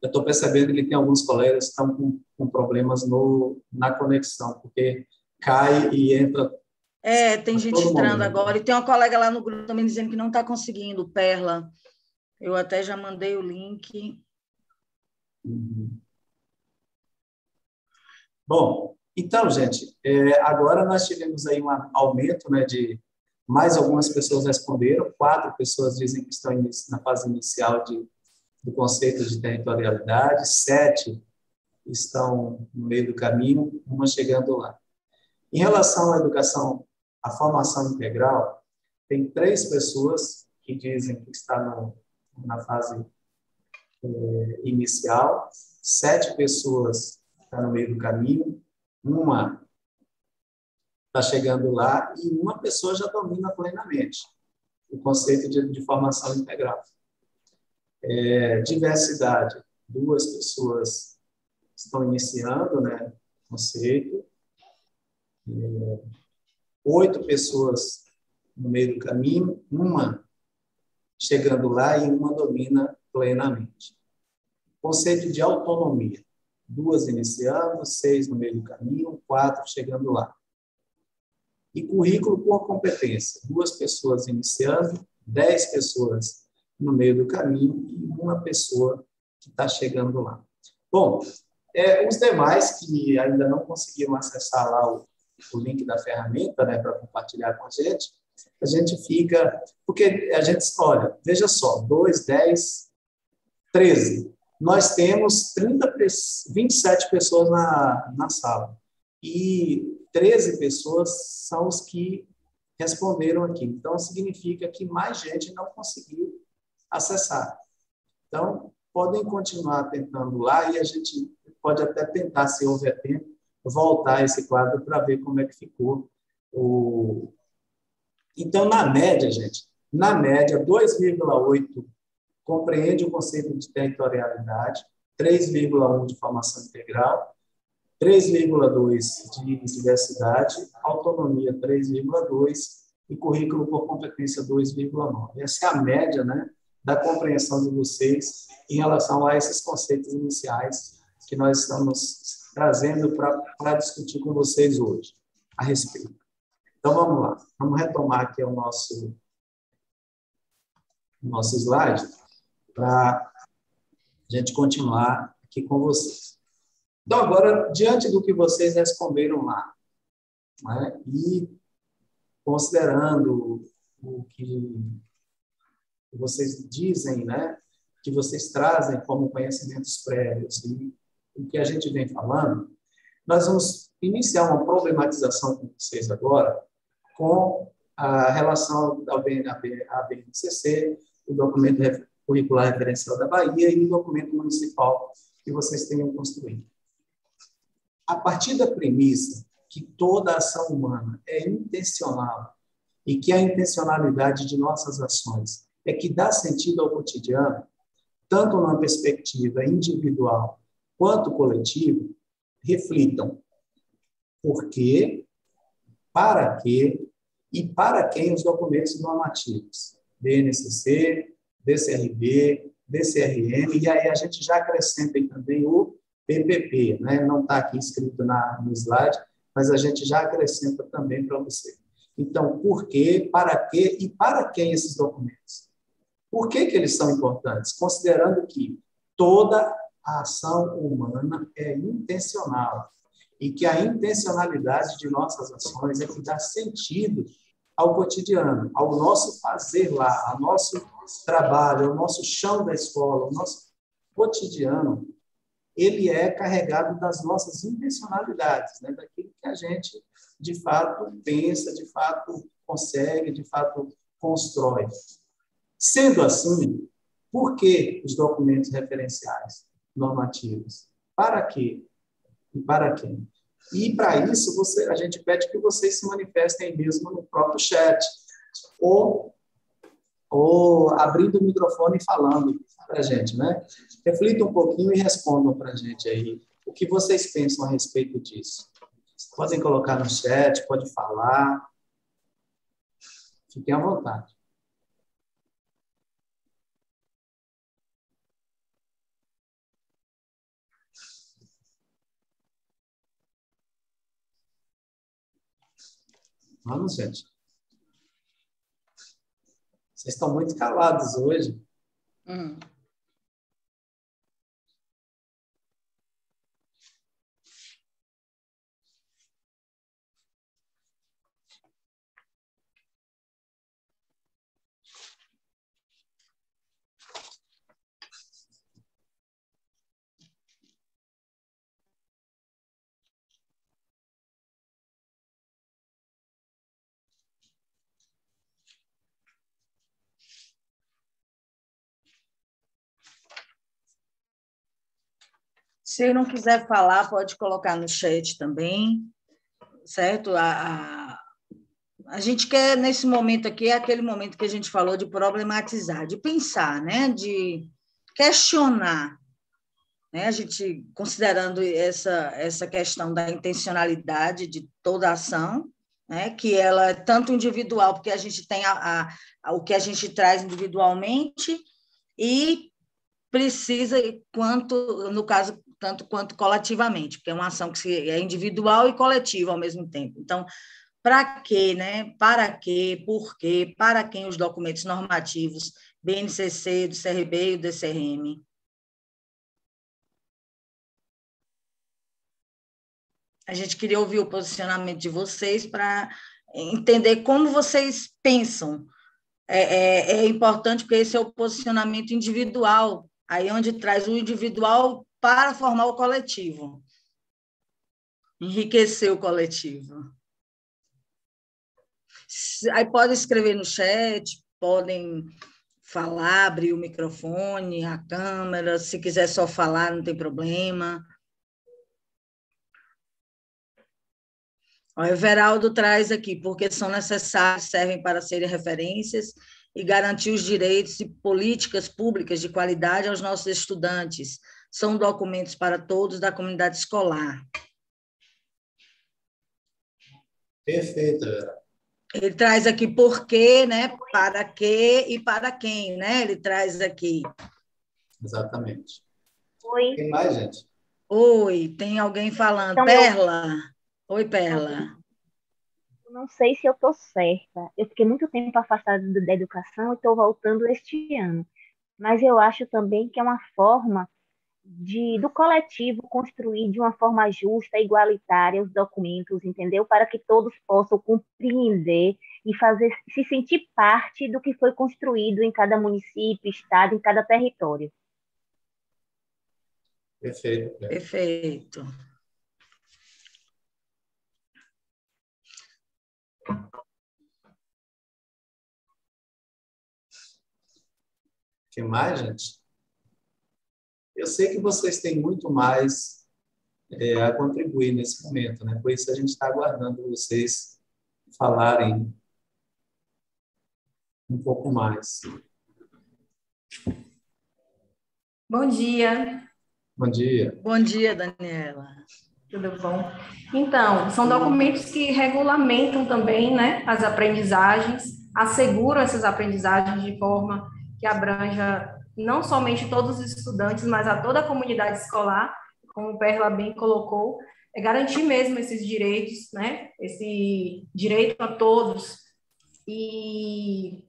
Eu estou percebendo que tem alguns colegas que estão com problemas na conexão, porque cai e entra. Tem gente entrando agora. E tem uma colega lá no grupo também dizendo que não está conseguindo, Perla. Eu até já mandei o link. Uhum. Bom, então, gente, agora nós tivemos aí um aumento, né, de mais algumas pessoas responderam, 4 pessoas dizem que estão na fase inicial do conceito de territorialidade, 7 estão no meio do caminho, uma chegando lá. Em relação à educação, à formação integral, tem 3 pessoas que dizem que está na fase inicial, 7 pessoas estão no meio do caminho, uma está chegando lá e uma pessoa já domina plenamente o conceito de formação integral. Diversidade, 2 pessoas estão iniciando, né, o conceito, 8 pessoas no meio do caminho, uma chegando lá e uma domina plenamente. Conceito de autonomia, 2 iniciando, 6 no meio do caminho, 4 chegando lá. E currículo por competência, 2 pessoas iniciando, 10 pessoas no meio do caminho e uma pessoa que está chegando lá. Bom, os demais que ainda não conseguiram acessar lá o link da ferramenta, né, para compartilhar com a gente fica... Porque a gente, olha, veja só, 2, 10, 13. Nós temos 27 pessoas na sala. E 13 pessoas são os que responderam aqui. Então, significa que mais gente não conseguiu acessar. Então, podem continuar tentando lá e a gente pode até tentar, se houver tempo, voltar esse quadro para ver como é que ficou. Então, na média, gente, 2,8 compreende o conceito de territorialidade, 3,1 de formação integral, 3,2 de diversidade, autonomia 3,2 e currículo por competência 2,9. Essa é a média, né, da compreensão de vocês em relação a esses conceitos iniciais que nós estamos trazendo para discutir com vocês hoje a respeito. Então, vamos lá. Vamos retomar aqui o nosso slide para a gente continuar aqui com vocês. Então, agora, diante do que vocês responderam lá, né, e considerando o que vocês dizem, né, que vocês trazem como conhecimentos prévios e o que a gente vem falando, nós vamos iniciar uma problematização com vocês agora com a relação ao BNCC, o documento curricular referencial da Bahia e o documento municipal que vocês tenham construído. A partir da premissa que toda ação humana é intencional e que a intencionalidade de nossas ações é que dá sentido ao cotidiano, tanto numa perspectiva individual quanto coletiva, reflitam por quê, para quê e para quem os documentos normativos, BNCC, DCRB, DCRM, e aí a gente já acrescenta também o PPP, né? Não está aqui escrito no slide, mas a gente já acrescenta também para você. Então, por quê, e para quem esses documentos? Por que eles são importantes? Considerando que toda a ação humana é intencional e que a intencionalidade de nossas ações é que dá sentido ao cotidiano, ao nosso fazer lá, ao nosso trabalho, ao nosso chão da escola, ao nosso cotidiano, ele é carregado das nossas intencionalidades, né? Daquilo que a gente, de fato, pensa, de fato, consegue, de fato, constrói. Sendo assim, por que os documentos referenciais normativos? Para quê? E para quem? E, para isso, a gente pede que vocês se manifestem mesmo no próprio chat, ou abrindo o microfone e falando para a gente, né? Reflitam um pouquinho e respondam para a gente aí o que vocês pensam a respeito disso. Podem colocar no chat, pode falar. Fiquem à vontade. Vamos, gente. Vocês estão muito calados hoje. Se não quiser falar, pode colocar no chat também, certo? A gente quer, nesse momento aqui, é aquele momento que a gente falou de problematizar, de pensar, né? De questionar, né? A gente, considerando essa questão da intencionalidade de toda a ação, né? Que ela é tanto individual, porque a gente tem o que a gente traz individualmente e precisa, no caso, tanto quanto coletivamente, porque é uma ação que é individual e coletiva ao mesmo tempo. Então, para quê, né? Para quê, por quê, para quem os documentos normativos, BNCC, do CRB e do DCRM? A gente queria ouvir o posicionamento de vocês para entender como vocês pensam. É importante, porque esse é o posicionamento individual, aí onde traz o individual para formar o coletivo, enriquecer o coletivo. Aí podem escrever no chat, podem falar, abrir o microfone, a câmera, se quiser só falar, não tem problema. O Everaldo traz aqui, porque são necessários, servem para serem referências e garantir os direitos e políticas públicas de qualidade aos nossos estudantes. São documentos para todos da comunidade escolar. Perfeito, Vera. Ele traz aqui por quê, né? Para quê e para quem, né? Ele traz aqui. Exatamente. Oi. Tem mais, gente? Oi, tem alguém falando. Então, Perla. Oi, Perla. eu não sei se eu estou certa. Eu fiquei muito tempo afastada da educação e estou voltando este ano. Mas eu acho também que é uma forma do coletivo construir de uma forma justa, igualitária os documentos, entendeu? Para que todos possam compreender e se sentir parte do que foi construído em cada município, estado, em cada território. Perfeito. Perfeito. O que mais, gente? Eu sei que vocês têm muito mais a contribuir nesse momento, né? Por isso a gente está aguardando vocês falarem um pouco mais. Bom dia. Bom dia. Bom dia, Daniela. Tudo bom? Então, são documentos que regulamentam também, né, as aprendizagens, asseguram essas aprendizagens de forma que abranja não somente todos os estudantes, mas a toda a comunidade escolar, como o Perla bem colocou, é garantir mesmo esses direitos, né, esse direito a todos, e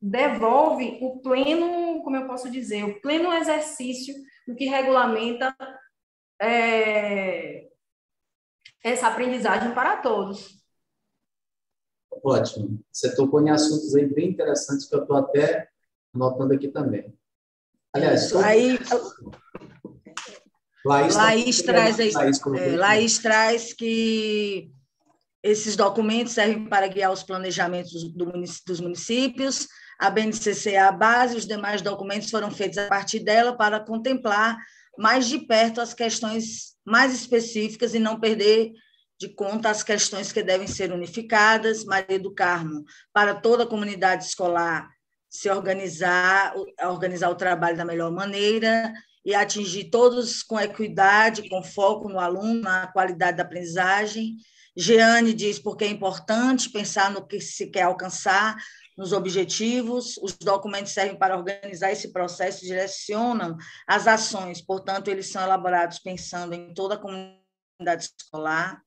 devolve o pleno, como eu posso dizer, o pleno exercício do que regulamenta essa aprendizagem para todos. Ótimo. Você tocou em assuntos aí bem interessantes que eu estou até anotando aqui também. Aliás, aí, Laís traz aí, Laís, Laís traz que esses documentos servem para guiar os planejamentos dos municípios, a BNCC é a base, os demais documentos foram feitos a partir dela para contemplar mais de perto as questões mais específicas e não perder de conta as questões que devem ser unificadas. Maria do Carmo, para toda a comunidade escolar se organizar o trabalho da melhor maneira e atingir todos com equidade, com foco no aluno, na qualidade da aprendizagem. Jeane diz porque é importante pensar no que se quer alcançar, nos objetivos. Os documentos servem para organizar esse processo e direcionam as ações, portanto, eles são elaborados pensando em toda a comunidade escolar.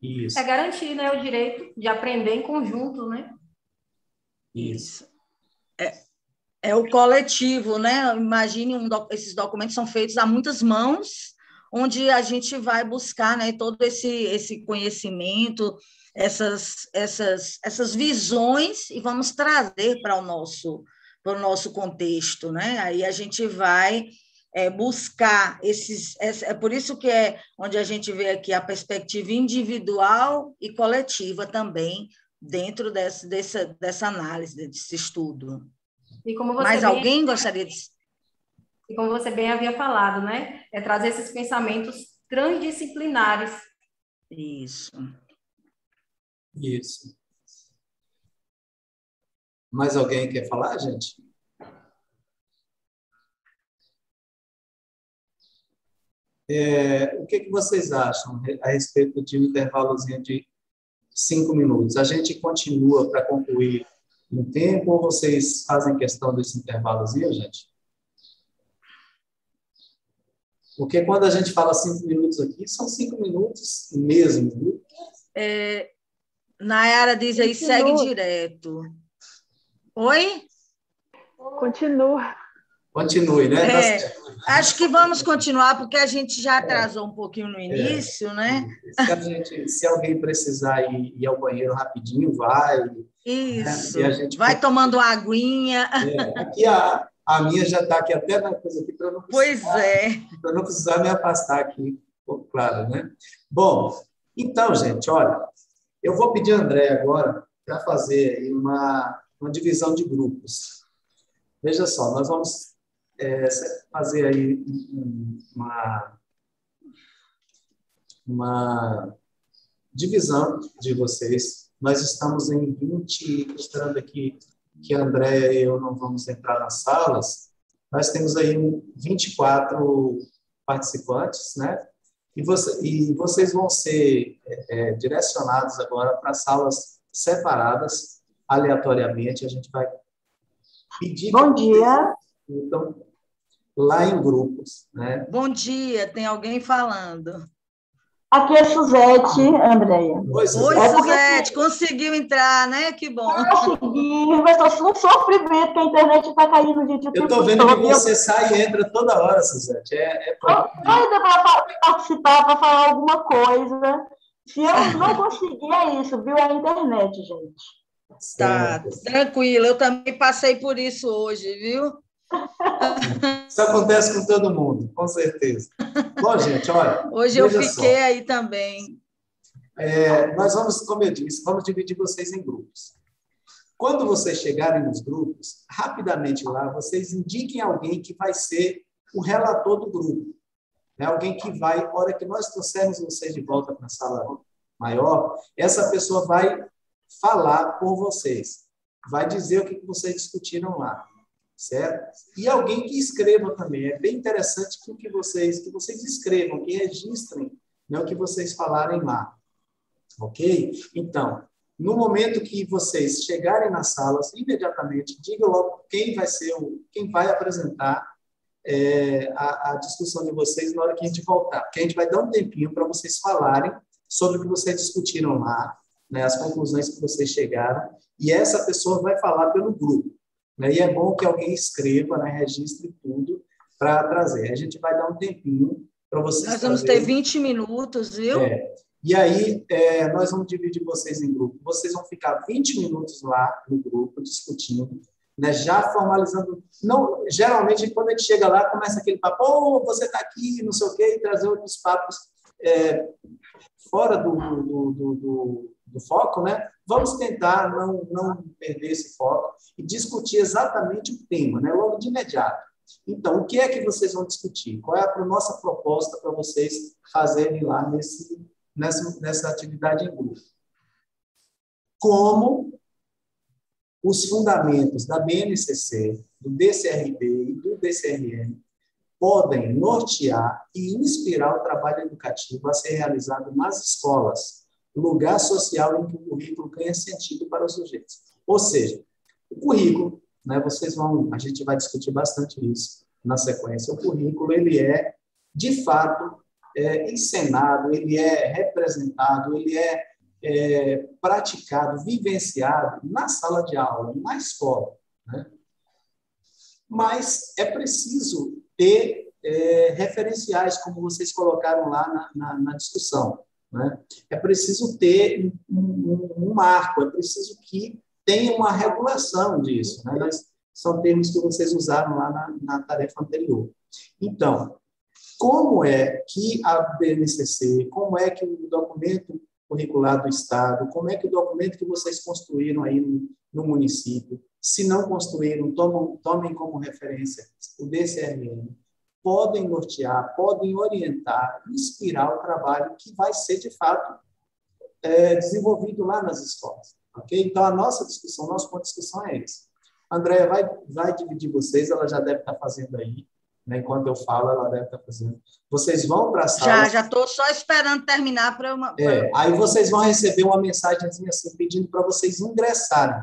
Isso. É garantir, né, o direito de aprender em conjunto, né? Isso. É o coletivo, né? Imagine, esses documentos são feitos a muitas mãos, onde a gente vai buscar, né, todo esse conhecimento, essas visões e vamos trazer para o nosso contexto, né? Aí a gente vai buscar é por isso que é onde a gente vê aqui a perspectiva individual e coletiva também dentro dessa análise, desse estudo. E como você Mais alguém gostaria de... E como você bem havia falado, né? É trazer esses pensamentos transdisciplinares. Isso. Isso. Mais alguém quer falar, gente? O que vocês acham a respeito de um intervalozinho de 5 minutos? A gente continua para concluir em tempo ou vocês fazem questão desse intervalozinho, gente? Porque quando a gente fala 5 minutos aqui, são 5 minutos mesmo, viu? Nayara diz aí, segue direto. Oi? Continua. Continue, né? Acho que vamos continuar, porque a gente já atrasou um pouquinho no início, né? Se alguém precisar ir ao banheiro rapidinho, vai. Isso. Né? E a gente vai tomando uma aguinha. Aqui a minha já está aqui até na coisa aqui para não precisar me afastar aqui, claro, né? Bom, então, gente, olha, eu vou pedir a André agora para fazer aí uma divisão de grupos. Veja só, nós vamos fazer aí uma divisão de vocês. Nós estamos em 20, esperando aqui que a Andréia e eu não vamos entrar nas salas, nós temos aí 24 participantes, né? E vocês vão ser direcionados agora para salas separadas, aleatoriamente. A gente vai pedir... Bom dia. Então, lá em grupos, né? Bom dia, tem alguém falando. Aqui é Suzete, Andréia. Oi, Suzete, conseguiu entrar, né? Que bom. Consegui, mas estou um sofrimento, que a internet está caindo, gente. Eu estou vendo que você sai e entra toda hora, Suzete. Ainda para participar, para falar alguma coisa. Se eu não conseguir, é isso, viu? É a internet, gente. Tá, tranquilo. Eu também passei por isso hoje, viu? Isso acontece com todo mundo, com certeza. Bom, gente, olha... Hoje eu fiquei aí também. Nós vamos, como eu disse, vamos dividir vocês em grupos. Quando vocês chegarem nos grupos, rapidamente lá, vocês indiquem alguém que vai ser o relator do grupo. Né? Alguém que vai, na hora que nós trouxermos vocês de volta para a sala maior, essa pessoa vai falar por vocês, vai dizer o que vocês discutiram lá, certo? E alguém que escreva também. É bem interessante que vocês escrevam, que registrem, né, o que vocês falarem lá, ok? Então, no momento que vocês chegarem nas salas, imediatamente digam logo quem vai apresentar a discussão de vocês na hora que a gente voltar, porque a gente vai dar um tempinho para vocês falarem sobre o que vocês discutiram lá, né, as conclusões que vocês chegaram, e essa pessoa vai falar pelo grupo, né, e é bom que alguém escreva, né, registre tudo para trazer. A gente vai dar um tempinho para vocês. Nós vamos ter 20 minutos, viu? E aí, nós vamos dividir vocês em grupo. Vocês vão ficar 20 minutos lá no grupo, discutindo, né, já formalizando. Não, geralmente, quando a gente chega lá, começa aquele papo, oh, você está aqui, não sei o quê, e trazer outros papos fora do foco, né? Vamos tentar não perder esse foco e discutir exatamente o tema, né, logo de imediato. Então, o que é que vocês vão discutir? Qual é a nossa proposta para vocês fazerem lá nessa atividade em grupo? Como os fundamentos da BNCC, do DCRB e do DCRM podem nortear e inspirar o trabalho educativo a ser realizado nas escolas, lugar social em que o currículo ganha sentido para os sujeitos. Ou seja, o currículo, né, a gente vai discutir bastante isso na sequência, o currículo, ele é, de fato, encenado, ele é representado, ele é praticado, vivenciado na sala de aula, na escola, né? Mas é preciso ter referenciais, como vocês colocaram lá na discussão, né? É preciso ter um marco, é preciso que tenha uma regulação disso, né? São termos que vocês usaram lá na tarefa anterior. Então, como é que a BNCC, como é que o documento curricular do Estado, como é que o documento que vocês construíram aí no município, se não construíram, tomem como referência o DCRM, podem nortear, podem orientar, inspirar o trabalho que vai ser, de fato, desenvolvido lá nas escolas. Okay? Então, a nossa discussão, nosso ponto de discussão é esse. A Andréia vai dividir vocês, ela já deve estar fazendo aí, né? Enquanto eu falo, ela deve estar fazendo. Vocês vão para a sala... Já estou só esperando terminar para uma... Aí vocês vão receber uma mensagenzinha assim, pedindo para vocês ingressarem.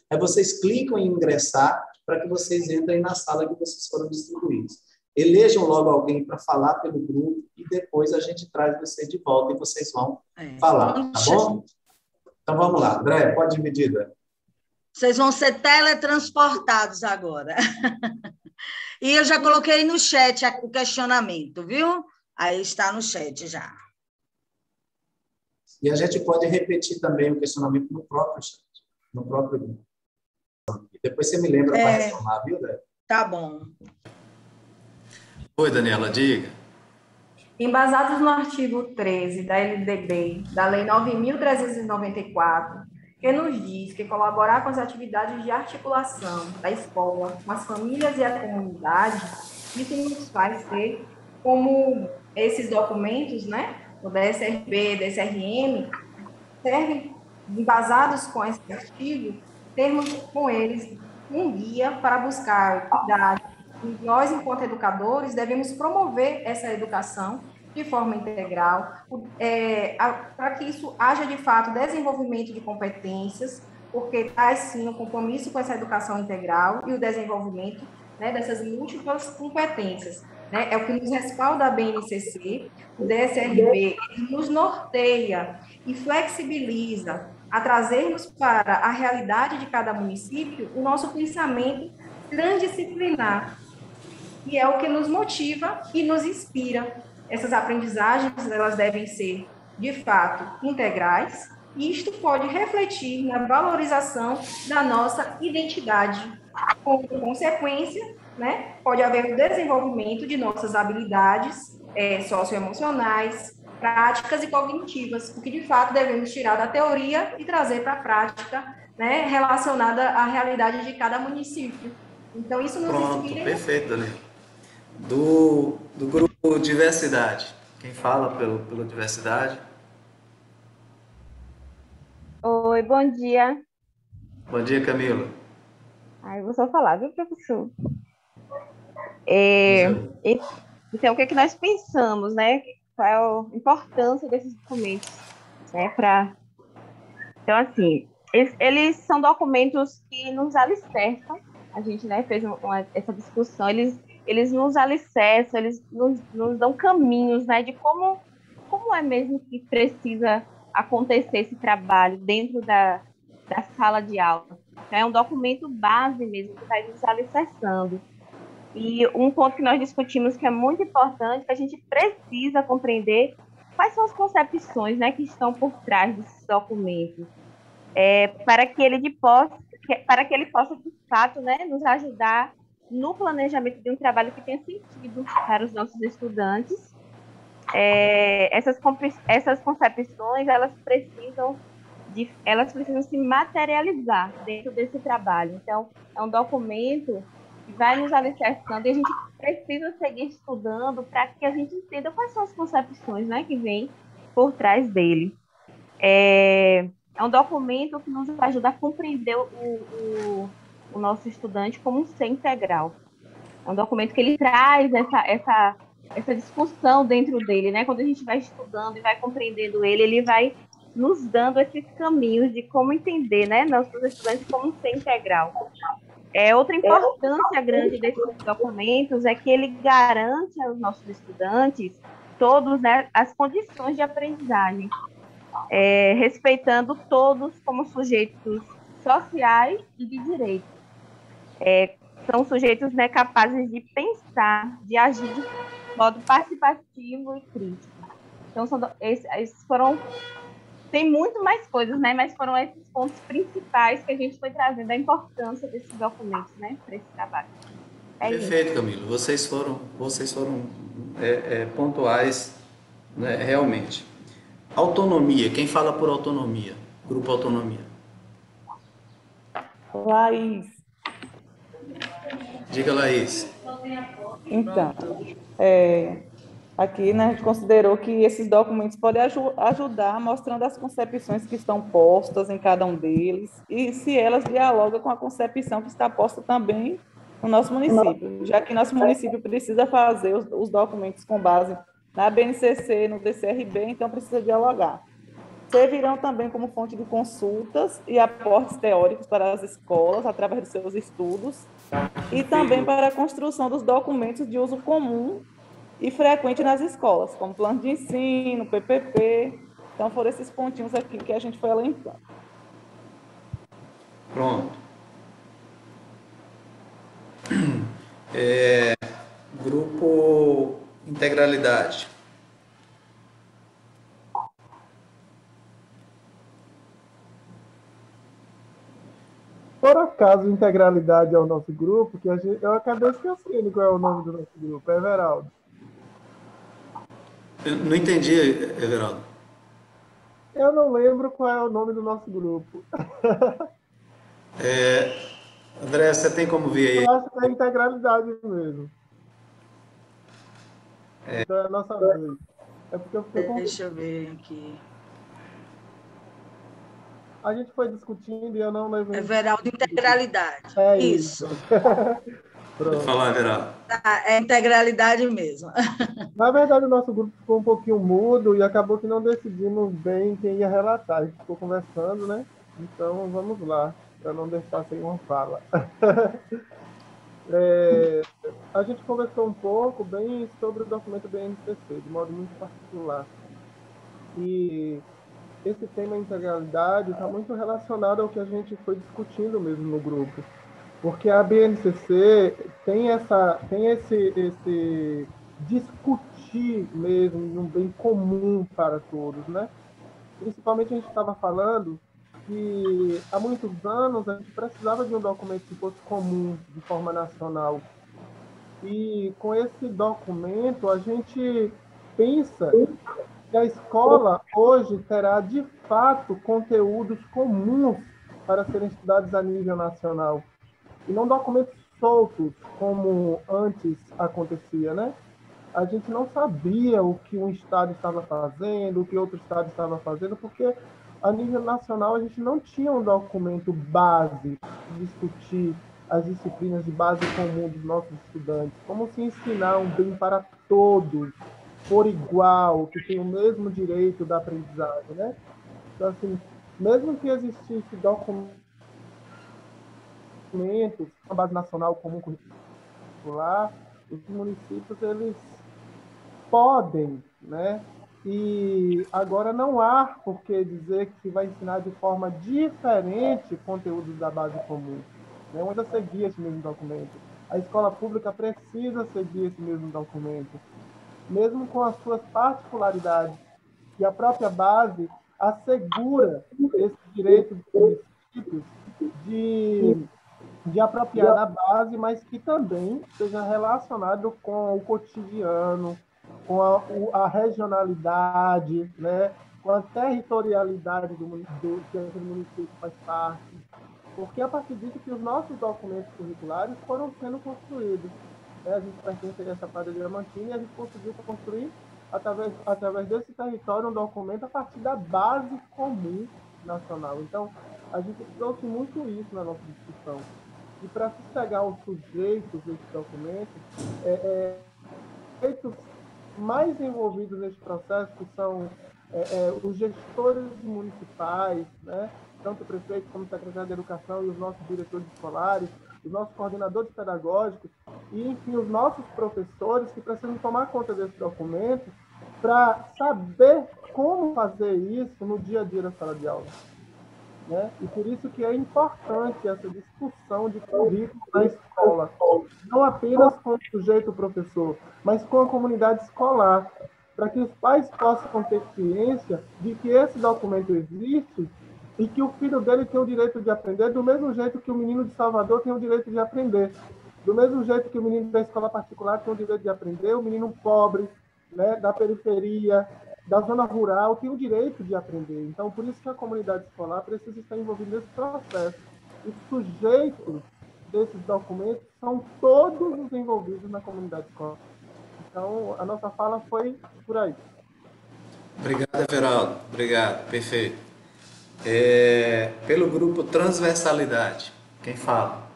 Aí vocês clicam em ingressar para que vocês entrem na sala que vocês foram distribuídos. Elejam logo alguém para falar pelo grupo e depois a gente traz vocês de volta e vocês vão falar, tá bom? Então, vamos lá. André, pode dividir, André. Vocês vão ser teletransportados agora. E eu já coloquei no chat o questionamento, viu? Aí está no chat já. E a gente pode repetir também o questionamento no próprio chat, no próprio grupo. E depois você me lembra para retomar, viu, André? Tá bom. Oi, Daniela, diga. Embasados no artigo 13 da LDB, da Lei 9.394, que nos diz que colaborar com as atividades de articulação da escola, com as famílias e a comunidade, isso nos faz ter como esses documentos, né, o DSRB, DSRM, servem, embasados com esse artigo, termos com eles um guia para buscar equidade. E nós, enquanto educadores, devemos promover essa educação de forma integral, para que isso haja, de fato, desenvolvimento de competências, porque traz, sim, um compromisso com essa educação integral e o desenvolvimento, né, dessas múltiplas competências. Né? É o que nos respalda a BNCC, o DSRB, nos norteia e flexibiliza a trazermos para a realidade de cada município o nosso pensamento transdisciplinar, e é o que nos motiva e nos inspira. Essas aprendizagens, elas devem ser, de fato, integrais, e isto pode refletir na valorização da nossa identidade. Com consequência, né, pode haver o desenvolvimento de nossas habilidades socioemocionais, práticas e cognitivas, o que, de fato, devemos tirar da teoria e trazer para a prática, né, relacionada à realidade de cada município. Então, isso nos inspira... Perfeito, Dani. Do grupo Diversidade. Quem fala pela diversidade? Oi, bom dia. Bom dia, Camila. Aí vou só falar, viu, professor? Vamos É, ver. então, o que é que nós pensamos, né? Qual é a importância desses documentos, né? Então, assim, eles são documentos que nos alicerçam. A gente, né, fez essa discussão. Eles nos alicerçam, eles nos dão caminhos, né, de como é mesmo que precisa acontecer esse trabalho dentro da sala de aula. Então, é um documento base mesmo que vai nos alicerçando. E um ponto que nós discutimos que é muito importante, que a gente precisa compreender quais são as concepções, né, que estão por trás desses documentos, para que para que ele possa, de fato, né, nos ajudar no planejamento de um trabalho que tenha sentido para os nossos estudantes. Essas concepções, elas precisam se materializar dentro desse trabalho. Então, é um documento que vai nos alicerçando e a gente precisa seguir estudando para que a gente entenda quais são as concepções, né, que vêm por trás dele. É um documento que nos ajuda a compreender o nosso estudante como um ser integral. É um documento que ele traz essa discussão dentro dele, né? Quando a gente vai estudando e vai compreendendo ele vai nos dando esses caminhos de como entender, né, nossos estudantes como um ser integral. Outra importância grande desses documentos é que ele garante aos nossos estudantes todos, né, as condições de aprendizagem, respeitando todos como sujeitos sociais e de direito. São sujeitos, né, capazes de pensar, de agir de modo participativo e crítico. Então, esses foram... Tem muito mais coisas, né, mas foram esses pontos principais que a gente foi trazendo a importância desses documentos, né, para esse trabalho. Perfeito, Camilo. Vocês foram pontuais, né, realmente. Autonomia. Quem fala por autonomia? Grupo Autonomia. Laís, Diga, Laís. então, aqui, né, a gente considerou que esses documentos podem ajudar mostrando as concepções que estão postas em cada um deles e se elas dialogam com a concepção que está posta também no nosso município, já que nosso município precisa fazer os documentos com base na BNCC, no DCRB, então precisa dialogar. Servirão também como fonte de consultas e aportes teóricos para as escolas, através dos seus estudos, e também para a construção dos documentos de uso comum e frequente nas escolas, como plano de ensino, PPP. Então, foram esses pontinhos aqui que a gente foi elencando. Pronto. Grupo Integralidade. Por acaso, integralidade é o nosso grupo, que eu acabei esquecendo qual é o nome do nosso grupo, Everaldo. Eu não entendi, Everaldo. Eu não lembro qual é o nome do nosso grupo. André, você tem como ver aí? Eu acho que é integralidade mesmo. Então é a nossa vez. É porque eu fiquei confuso. Deixa eu ver aqui. A gente foi discutindo e eu não lembro. Everaldo, integralidade. É Isso. Pode falar, Everaldo. É integralidade mesmo. Na verdade, o nosso grupo ficou um pouquinho mudo e acabou que não decidimos bem quem ia relatar. A gente ficou conversando, né? Então, vamos lá, para não deixar sem uma fala. A gente conversou um pouco bem sobre o documento BNCC, de modo muito particular. E esse tema integralidade está muito relacionado ao que a gente foi discutindo mesmo no grupo. Porque a BNCC tem esse discutir mesmo num bem comum para todos, né? Principalmente a gente estava falando que há muitos anos a gente precisava de um documento que fosse comum de forma nacional. E com esse documento a gente pensa que a escola hoje terá de fato conteúdos comuns para serem estudados a nível nacional. E não documentos soltos, como antes acontecia, né? A gente não sabia o que um estado estava fazendo, o que outro estado estava fazendo, porque a nível nacional, a gente não tinha um documento base para discutir as disciplinas de base comum dos nossos estudantes. Como se ensinar um bem para todos, por igual, que tem o mesmo direito da aprendizagem, né? Então, assim, mesmo que existisse documentos, uma base nacional comum curricular, os municípios, eles podem, né? E agora não há por que dizer que vai ensinar de forma diferente conteúdos da base comum. Né? Onde seguir esse mesmo documento. A escola pública precisa seguir esse mesmo documento, mesmo com as suas particularidades. E a própria base assegura esse direito dos municípios de apropriar da base, mas que também seja relacionado com o cotidiano, com a regionalidade, né? Com a territorialidade que aquele município faz parte. Porque é a partir disso que os nossos documentos curriculares foram sendo construídos. Né? A gente pertence a essa Chapada Diamantina e a gente conseguiu construir, através desse território, um documento a partir da base comum nacional. Então, a gente trouxe muito isso na nossa discussão. E para se pegar os sujeitos desse documento, sujeitos mais envolvidos nesse processo, que são os gestores municipais, né? Tanto o prefeito como o secretário de Educação e os nossos diretores escolares, os nossos coordenadores pedagógicos e, enfim, os nossos professores que precisam tomar conta desse documento para saber como fazer isso no dia a dia da sala de aula. Né? E por isso que é importante essa discussão de currículo na escola, não apenas com o sujeito professor, mas com a comunidade escolar, para que os pais possam ter ciência de que esse documento existe e que o filho dele tem o direito de aprender do mesmo jeito que o menino de Salvador tem o direito de aprender, do mesmo jeito que o menino da escola particular tem o direito de aprender, o menino pobre, né, da periferia, da zona rural, tem o direito de aprender. Então, por isso que a comunidade escolar precisa estar envolvida nesse processo. Os sujeitos desses documentos são todos os envolvidos na comunidade escolar. Então, a nossa fala foi por aí. Obrigado, Everaldo. Obrigado, perfeito. Pelo grupo Transversalidade, quem fala?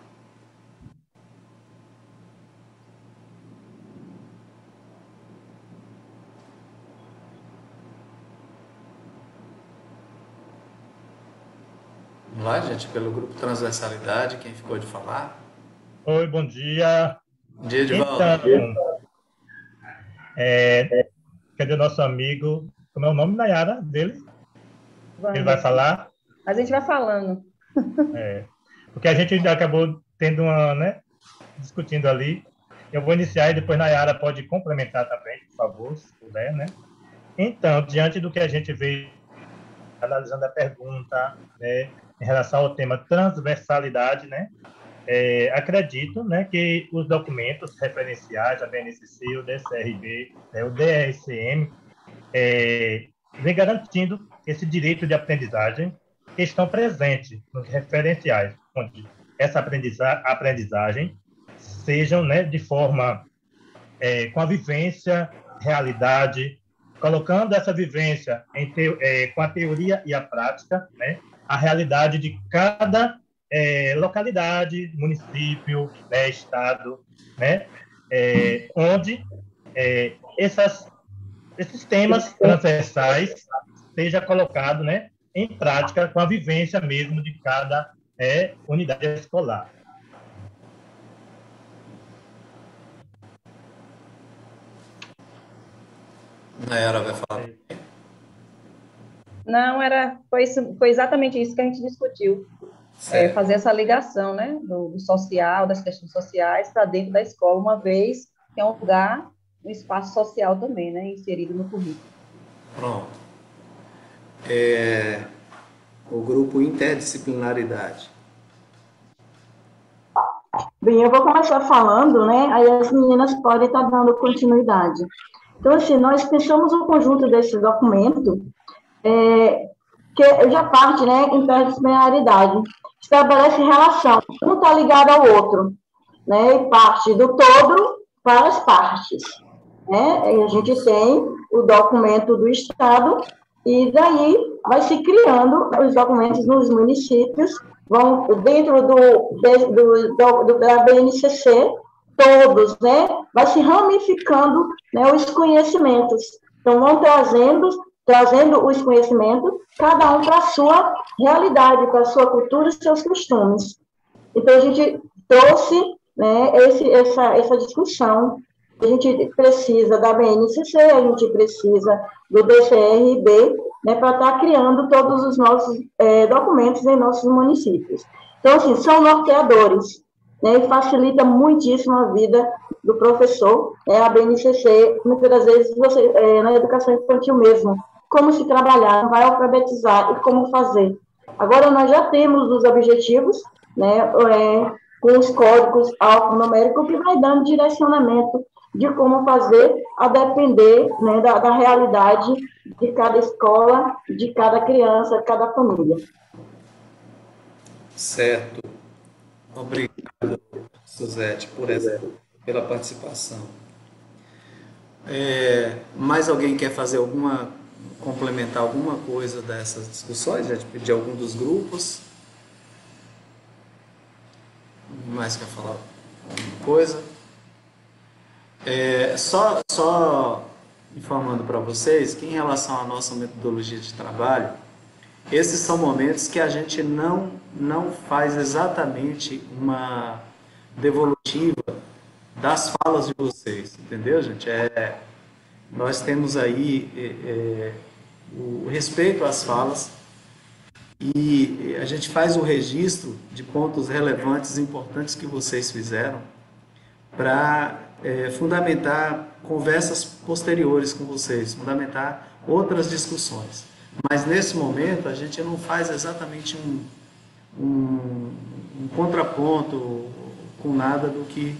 Vamos lá, gente, pelo grupo Transversalidade, quem ficou de falar? Oi, bom dia. Bom dia, Edivaldo. Então, cadê o nosso amigo? Como é o nome, Nayara, dele? Ele vai falar? A gente vai falando. Porque a gente acabou tendo discutindo ali. Eu vou iniciar e depois Nayara pode complementar também, por favor, se puder, né? Então, diante do que a gente veio analisando a pergunta, né, em relação ao tema transversalidade, né, acredito, né, que os documentos referenciais, a BNCC, o DCRB, o DRCM, vem garantindo esse direito de aprendizagem que estão presentes nos referenciais, onde essa aprendizagem sejam, né, de forma com a vivência, realidade, colocando essa vivência com a teoria e a prática, né, a realidade de cada localidade, município, né, estado, né, onde esses temas transversais seja colocado, né, em prática com a vivência mesmo de cada unidade escolar. Nayara vai falar. Não, foi exatamente isso que a gente discutiu. Fazer essa ligação, né, do social, das questões sociais para dentro da escola, uma vez que é um lugar, um espaço social também, né, inserido no currículo. Pronto. O grupo Interdisciplinaridade. Bem, eu vou começar falando, né? Aí as meninas podem estar dando continuidade. Então, assim, nós pensamos um conjunto desse documento, que já parte, né, interdisciplinaridade, estabelece relação, um está ligado ao outro, né, e parte do todo para as partes. Né? E a gente tem o documento do Estado, e daí vai se criando os documentos nos municípios, vão dentro da BNCC, todos, né? Vai se ramificando, né, os conhecimentos. Então, vão trazendo os conhecimentos, cada um para a sua realidade, para a sua cultura e seus costumes. Então, a gente trouxe, né, essa discussão. A gente precisa da BNCC, a gente precisa do DCRB, né, para estar criando todos os nossos documentos em nossos municípios. Então, assim, são norteadores, né, e facilita muitíssimo a vida do professor. A BNCC, muitas das vezes, na educação infantil mesmo, como se trabalhar, vai alfabetizar e como fazer. Agora, nós já temos os objetivos, né, com os códigos alfanuméricos, que vai dando direcionamento de como fazer, a depender, né, da realidade de cada escola, de cada criança, de cada família. Certo. Obrigado, Suzete, pela participação. Mais alguém quer fazer complementar alguma coisa dessas discussões, de algum dos grupos? Mais quer falar alguma coisa? Só informando para vocês que, em relação à nossa metodologia de trabalho, esses são momentos que a gente não faz exatamente uma devolutiva das falas de vocês, entendeu, gente? Nós temos aí o respeito às falas e a gente faz o registro de pontos relevantes, importantes que vocês fizeram para fundamentar conversas posteriores com vocês, fundamentar outras discussões. Mas, nesse momento, a gente não faz exatamente um contraponto com nada do que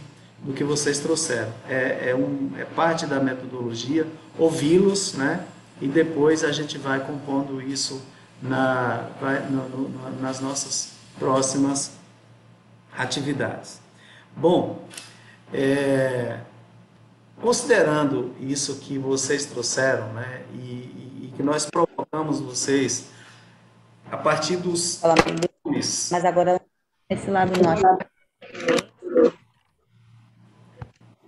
vocês trouxeram. É parte da metodologia, ouvi-los, né? E depois a gente vai compondo isso nas nossas próximas atividades. Bom, considerando isso que vocês trouxeram, né, e que nós provocamos vocês a partir dos nomes. Mas agora, esse lado nós.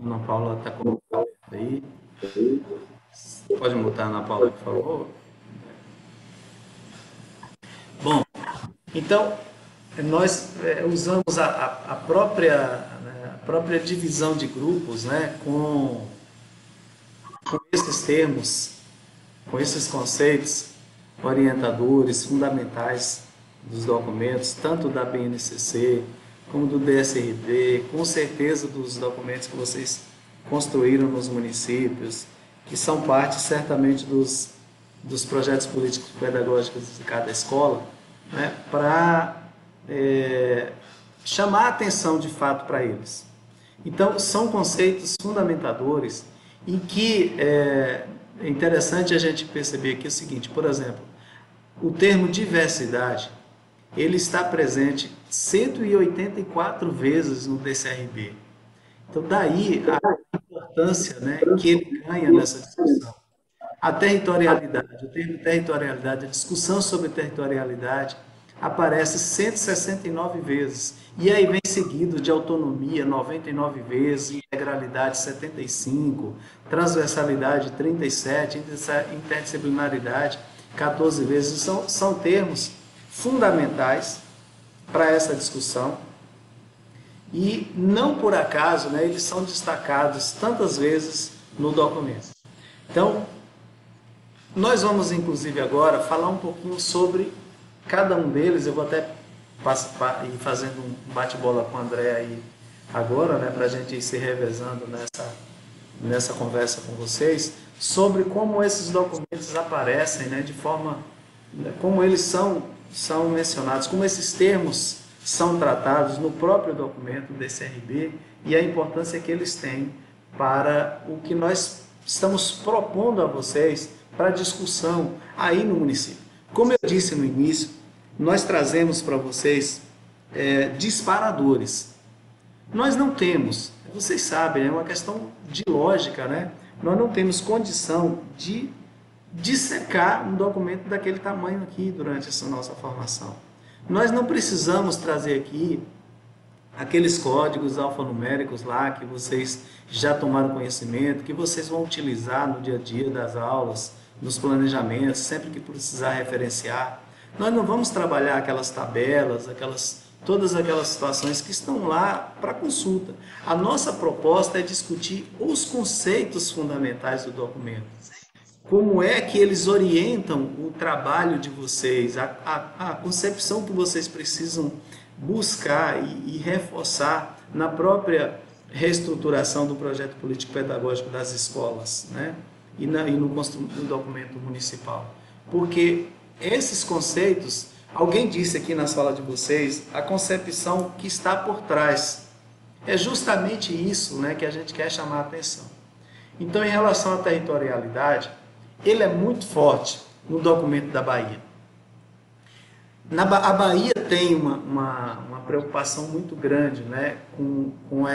Ana Paula está colocando aí. Pode mutar, Ana Paula, por favor. Bom, então, nós usamos a própria divisão de grupos, né, com esses termos, com esses conceitos orientadores, fundamentais dos documentos, tanto da BNCC, como do DSRB, com certeza dos documentos que vocês construíram nos municípios, que são parte, certamente, dos projetos políticos pedagógicos de cada escola, né, para chamar a atenção, de fato, para eles. Então, são conceitos fundamentadores em que é interessante a gente perceber aqui o seguinte, por exemplo, o termo diversidade, ele está presente 184 vezes no DCRB. Então, daí a importância, né, que ele ganha nessa discussão. A territorialidade, o termo territorialidade, a discussão sobre territorialidade aparece 169 vezes. E aí vem seguido de autonomia 99 vezes, integralidade 75, transversalidade 37, interdisciplinaridade 14 vezes. São termos fundamentais para essa discussão e não por acaso, né, eles são destacados tantas vezes no documento. Então, nós vamos inclusive agora falar um pouquinho sobre cada um deles. Eu vou até ir fazendo um bate-bola com o André aí agora, né, para a gente ir se revezando nessa conversa com vocês, sobre como esses documentos aparecem, né, de forma, como eles são mencionados, como esses termos são tratados no próprio documento do DCRB e a importância que eles têm para o que nós estamos propondo a vocês para discussão aí no município. Como eu disse no início, nós trazemos para vocês disparadores. Nós não temos, vocês sabem, é uma questão de lógica, né? Nós não temos condição de dissecar um documento daquele tamanho aqui durante essa nossa formação. Nós não precisamos trazer aqui aqueles códigos alfanuméricos lá que vocês já tomaram conhecimento, que vocês vão utilizar no dia a dia das aulas, nos planejamentos, sempre que precisar referenciar. Nós não vamos trabalhar aquelas tabelas, todas aquelas situações que estão lá para consulta. A nossa proposta é discutir os conceitos fundamentais do documento. Como é que eles orientam o trabalho de vocês, a concepção que vocês precisam buscar e reforçar na própria reestruturação do projeto político-pedagógico das escolas, né? E no documento municipal. Porque esses conceitos, alguém disse aqui na sala de vocês, a concepção que está por trás. É justamente isso, né, que a gente quer chamar a atenção. Então, em relação à territorialidade, ele é muito forte no documento da Bahia. A Bahia tem uma preocupação muito grande, né, com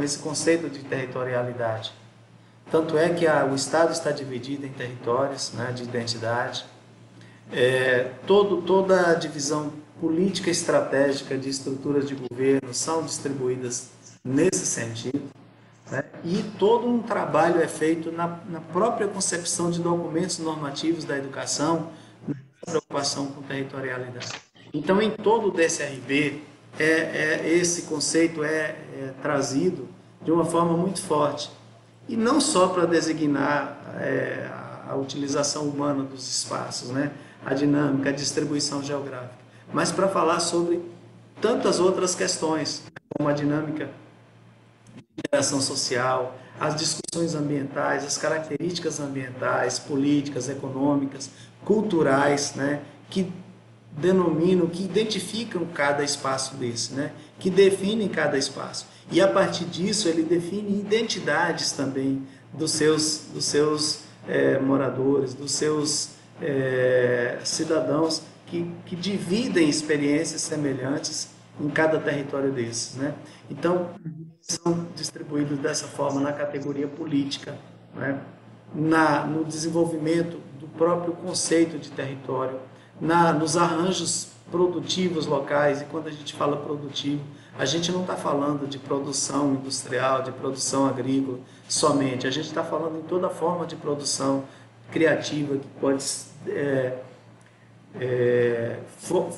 esse conceito de territorialidade. Tanto é que o Estado está dividido em territórios, né, de identidade. Toda a divisão política e estratégica de estruturas de governo são distribuídas nesse sentido. Né? E todo um trabalho é feito na própria concepção de documentos normativos da educação, na preocupação com territorialidade. Então, em todo o DSRB, esse conceito é trazido de uma forma muito forte. E não só para designar a utilização humana dos espaços, né? A dinâmica, a distribuição geográfica, mas para falar sobre tantas outras questões, como a dinâmica interação social, as discussões ambientais, as características ambientais, políticas, econômicas, culturais, né, que denominam, que identificam cada espaço desse, né, que definem cada espaço. E a partir disso ele define identidades também dos seus moradores, dos seus cidadãos que dividem experiências semelhantes em cada território desses, né? Então, são distribuídos dessa forma na categoria política, né? No desenvolvimento do próprio conceito de território, nos arranjos produtivos locais. E quando a gente fala produtivo, a gente não está falando de produção industrial, de produção agrícola somente, a gente está falando em toda forma de produção criativa que pode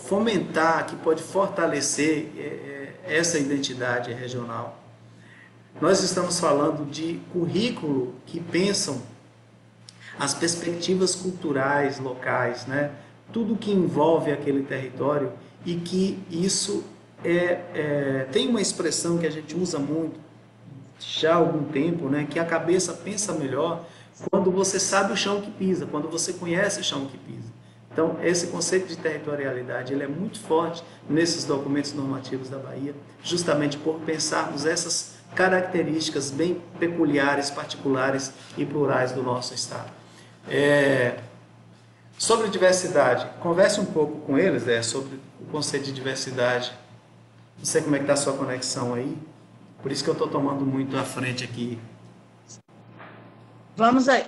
fomentar, que pode fortalecer essa identidade regional. Nós estamos falando de currículo que pensam as perspectivas culturais locais, né? Tudo que envolve aquele território, e que isso tem uma expressão que a gente usa muito já há algum tempo, né? Que a cabeça pensa melhor quando você sabe o chão que pisa, quando você conhece o chão que pisa. Então, esse conceito de territorialidade ele é muito forte nesses documentos normativos da Bahia, justamente por pensarmos essas características bem peculiares, particulares e plurais do nosso Estado. Sobre diversidade, converse um pouco com eles sobre o conceito de diversidade. Não sei como é que está a sua conexão aí, por isso que eu estou tomando muito à frente aqui. Vamos aí.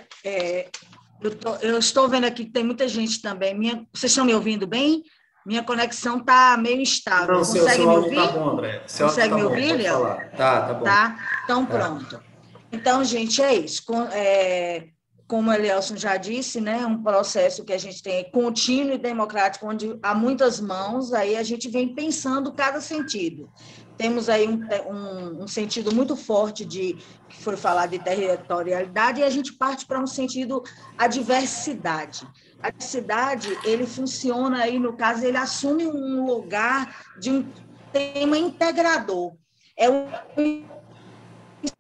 Eu estou vendo aqui que tem muita gente também. Vocês estão me ouvindo bem? Minha conexão está meio instável. Não, consegue me ouvir? Tá bom, André. Consegue me ouvir, Léo? Tá bom. Tá? Então, pronto. Então, gente, é isso. Como o Elielson já disse, né, um processo que a gente tem contínuo e democrático, onde há muitas mãos, aí a gente vem pensando cada sentido. Temos aí um sentido muito forte que foi falar de territorialidade, e a gente parte para um sentido, a diversidade. A diversidade, ele funciona aí, no caso, ele assume um lugar de um tema integrador. É um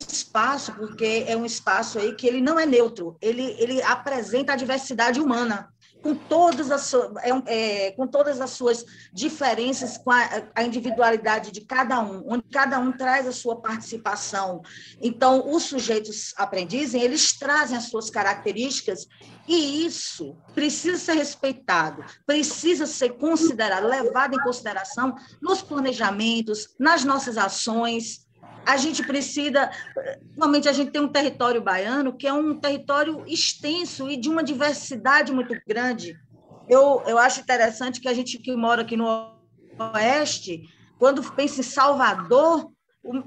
espaço, porque é um espaço aí que ele não é neutro, ele apresenta a diversidade humana, com todas as suas diferenças, com a individualidade de cada um, onde cada um traz a sua participação. Então, os sujeitos aprendizem, eles trazem as suas características, e isso precisa ser respeitado, precisa ser considerado, levado em consideração nos planejamentos, nas nossas ações, a gente precisa... Normalmente, a gente tem um território baiano que é um território extenso e de uma diversidade muito grande. Eu acho interessante que a gente que mora aqui no Oeste, quando pensa em Salvador,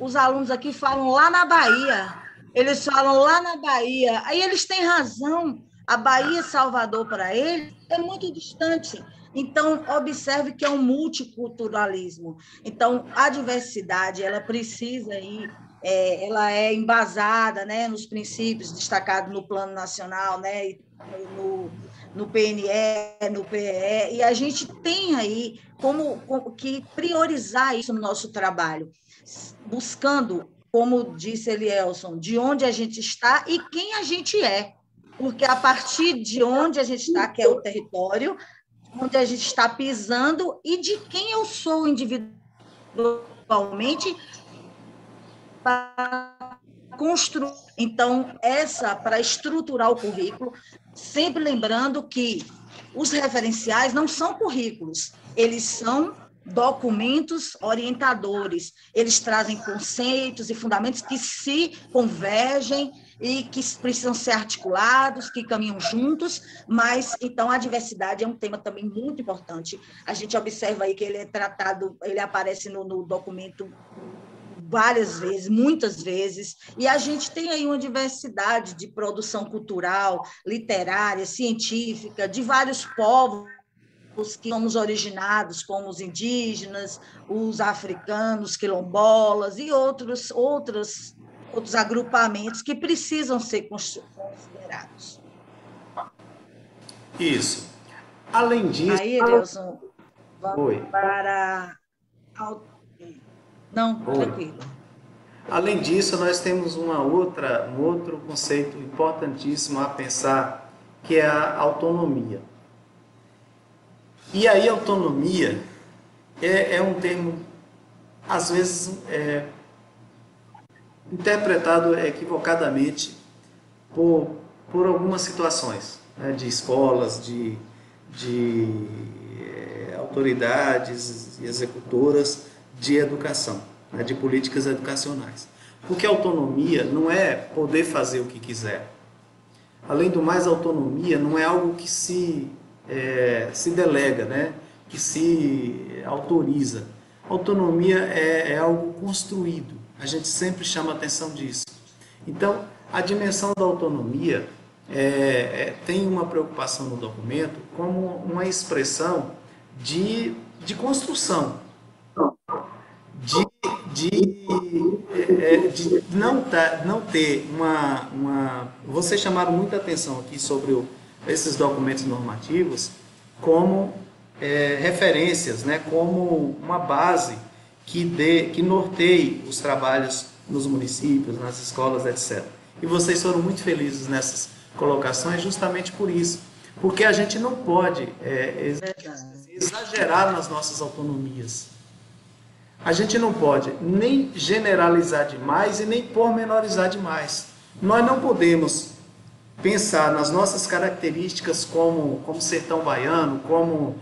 os alunos aqui falam lá na Bahia. Eles falam lá na Bahia. Aí eles têm razão. A Bahia e Salvador, para eles, é muito distante. Então, observe que é um multiculturalismo. Então, a diversidade, ela precisa ir, ela é embasada, né, nos princípios destacados no Plano Nacional, né, no PNE, no PE, e a gente tem aí como que priorizar isso no nosso trabalho, buscando, como disse Elielson, de onde a gente está e quem a gente é, porque a partir de onde a gente está, que é o território, onde a gente está pisando e de quem eu sou individualmente para construir. Então, para estruturar o currículo, sempre lembrando que os referenciais não são currículos, eles são documentos orientadores, eles trazem conceitos e fundamentos que se convergem e que precisam ser articulados, que caminham juntos, mas, então, a diversidade é um tema também muito importante. A gente observa aí que ele é tratado, ele aparece no documento várias vezes, muitas vezes, e a gente tem aí uma diversidade de produção cultural, literária, científica, de vários povos que somos originados, como os indígenas, os africanos, quilombolas e outros agrupamentos que precisam ser considerados. Isso. Além disso... Aí, Elielson, vamos para... Não, tranquilo. Além disso, nós temos um outro conceito importantíssimo a pensar, que é a autonomia. E aí, autonomia é um termo, às vezes, interpretado equivocadamente por algumas situações, né, de escolas, de autoridades e executoras de educação, né, de políticas educacionais. Porque autonomia não é poder fazer o que quiser. Além do mais, autonomia não é algo que se delega, né, que se autoriza. Autonomia é algo construído. A gente sempre chama atenção disso. Então, a dimensão da autonomia tem uma preocupação no documento como uma expressão de construção, de não ter uma... Vocês chamaram muita atenção aqui sobre esses documentos normativos como referências, né, como uma base que norteie os trabalhos nos municípios, nas escolas, etc. E vocês foram muito felizes nessas colocações justamente por isso, porque a gente não pode exagerar nas nossas autonomias. A gente não pode nem generalizar demais e nem pormenorizar demais. Nós não podemos pensar nas nossas características como sertão baiano, como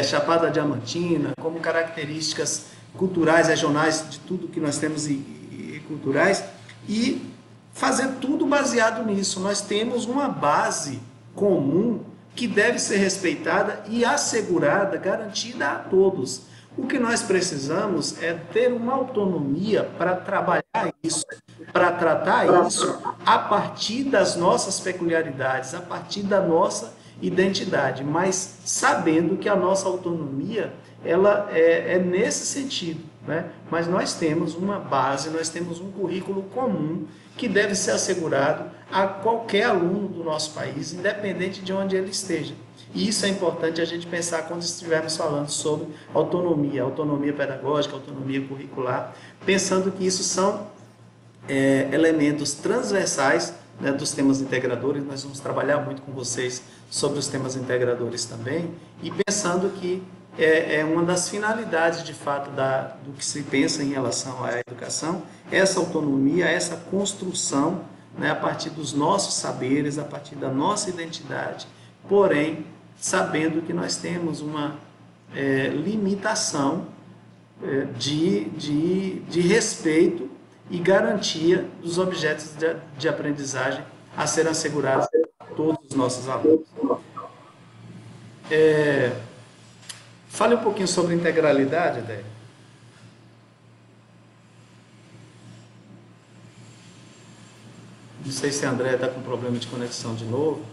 Chapada Diamantina, como características culturais, regionais, de tudo que nós temos e culturais, e fazer tudo baseado nisso. Nós temos uma base comum que deve ser respeitada e assegurada, garantida a todos. O que nós precisamos é ter uma autonomia para trabalhar isso, para tratar isso a partir das nossas peculiaridades, a partir da nossa identidade, mas sabendo que a nossa autonomia ela é nesse sentido, né? Mas nós temos uma base, nós temos um currículo comum que deve ser assegurado a qualquer aluno do nosso país, independente de onde ele esteja. E isso é importante a gente pensar quando estivermos falando sobre autonomia pedagógica, autonomia curricular, pensando que isso são elementos transversais, né, dos temas integradores. Nós vamos trabalhar muito com vocês sobre os temas integradores também, e pensando que é uma das finalidades, de fato, do que se pensa em relação à educação, essa autonomia, essa construção, né, a partir dos nossos saberes, a partir da nossa identidade, porém, sabendo que nós temos uma limitação de respeito e garantia dos objetos de aprendizagem a serem assegurados a todos os nossos alunos. Fale um pouquinho sobre integralidade, Adélia. Não sei se a Andréia está com problema de conexão de novo.